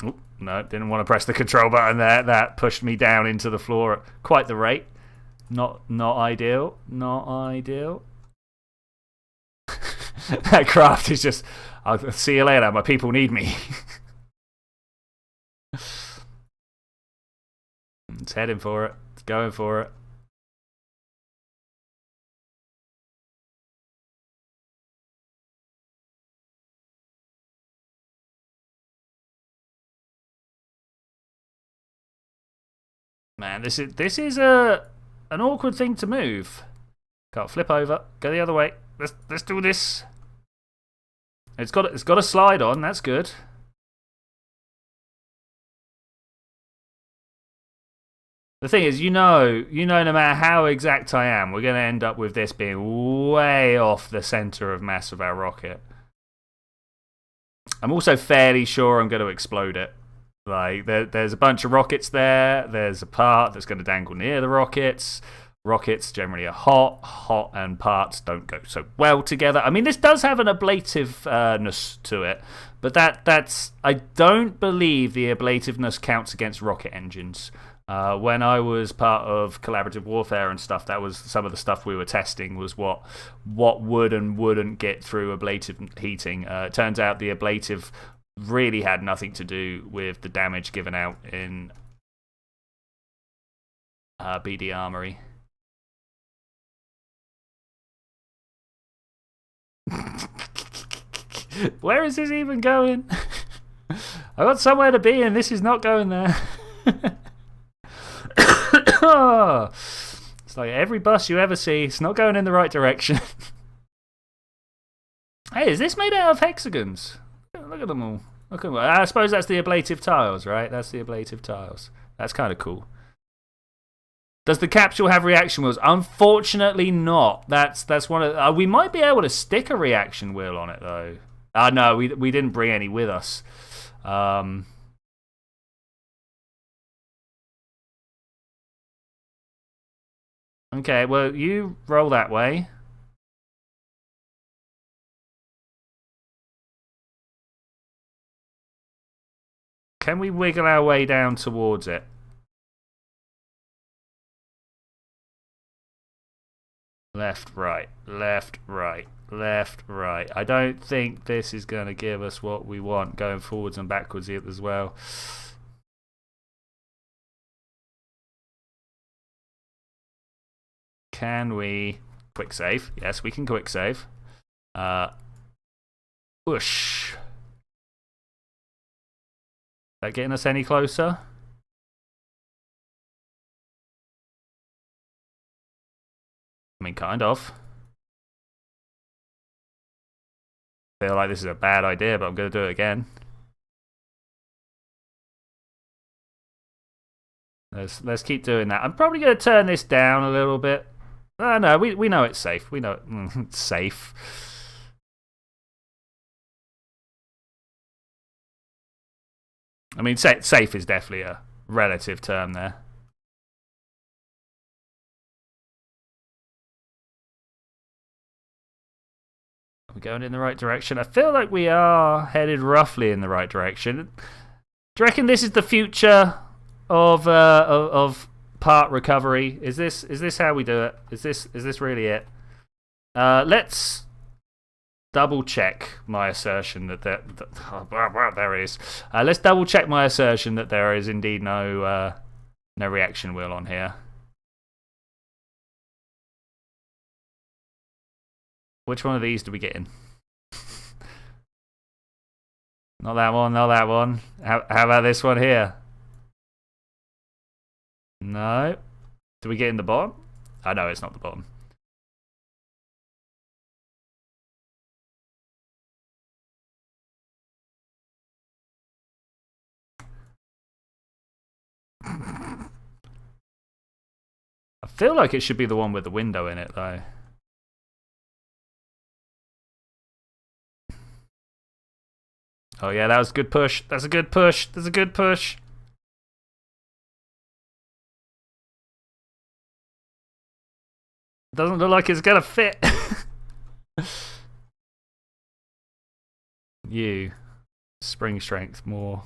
Oop, no, didn't want to press the control button there. That pushed me down into the floor at quite the rate. Not ideal. Not ideal. That craft is just, I'll see you later. My people need me. It's heading for it. It's going for it. Man, this is an awkward thing to move. Can't flip over. Go the other way. Let's do this. It's got a slide on. That's good. The thing is, no matter how exact I am, we're going to end up with this being way off the center of mass of our rocket. I'm also fairly sure I'm going to explode it. Like, there's a bunch of rockets there. There's a part that's going to dangle near the rockets. Rockets generally are hot, and parts don't go so well together. I mean, this does have an ablativeness to it, but that's I don't believe the ablativeness counts against rocket engines. When I was part of collaborative warfare and stuff, that was some of the stuff we were testing, was what would and wouldn't get through ablative heating. It turns out the ablative really had nothing to do with the damage given out in BD Armory. Where is this even going? I got somewhere to be and this is not going there. It's like every bus you ever see, it's not going in the right direction. Hey, is this made out of hexagons? Look at them all. Look at them all. I suppose that's the ablative tiles, right? That's the ablative tiles. That's kind of cool. Does the capsule have reaction wheels? Unfortunately not. That's one of... we might be able to stick a reaction wheel on it, though. No, we didn't bring any with us. Okay, well, you roll that way. Can we wiggle our way down towards it? Left, right, left, right, left, right. I don't think this is going to give us what we want going forwards and backwards as well. Can we quick save? Yes, we can quick save. Whoosh. Is that getting us any closer? I mean, kind of. I feel like this is a bad idea, but I'm going to do it again. Let's keep doing that. I'm probably going to turn this down a little bit. Oh, no, we know it's safe. We know it's safe. I mean, safe is definitely a relative term there. Are we going in the right direction? I feel like we are headed roughly in the right direction. Do you reckon this is the future of part recovery? Is this how we do it? Is this really it? Let's double check my assertion that there is. Let's double check my assertion that there is indeed no reaction wheel on here. Which one of these do we get in? Not that one, not that one. How about this one here? No. Do we get in the bottom? Oh, no, it's not the bottom. I feel like it should be the one with the window in it, though. Oh, yeah, that was a good push. That's a good push. That's a good push. Doesn't look like it's going to fit. You. Spring strength more.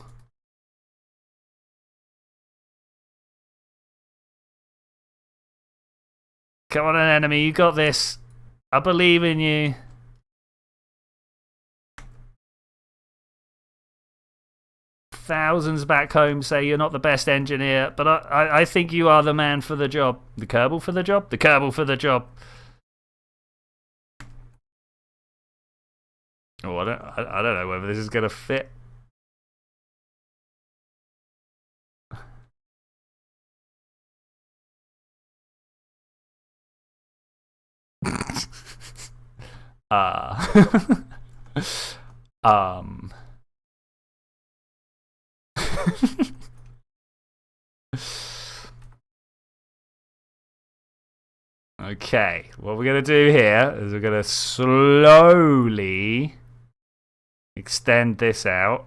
Come on, an enemy. You got this. I believe in you. Thousands back home say you're not the best engineer, but I think you are the man for the job. The Kerbal for the job? The Kerbal for the job. Oh, I don't know whether this is going to fit. Okay, what we're going to do here is we're going to slowly extend this out.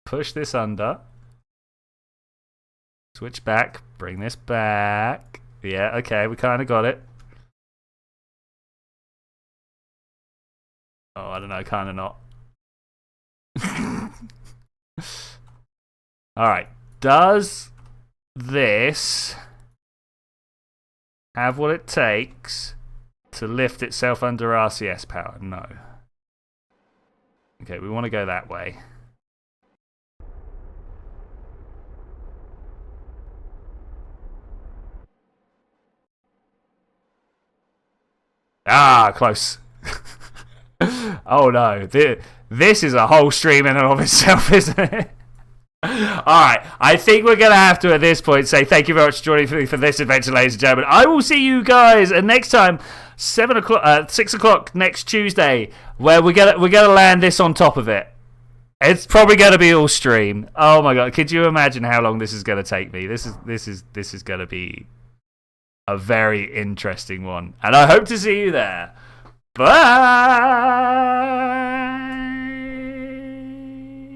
Push this under. Switch back, bring this back. Yeah, okay, we kind of got it. Oh, I don't know, kind of not. Alright, does this have what it takes to lift itself under RCS power? No. Okay, we want to go that way. Ah, close. Oh no, this is a whole stream in and of itself, isn't it? Alright, I think we're going to have to at this point say thank you very much for joining me for this adventure, ladies and gentlemen. I will see you guys next time, 6 o'clock next Tuesday, where we're gonna land this on top of it. It's probably going to be all stream. Oh my god, could you imagine how long this is going to take me? This is going to be a very interesting one, and I hope to see you there. Bye.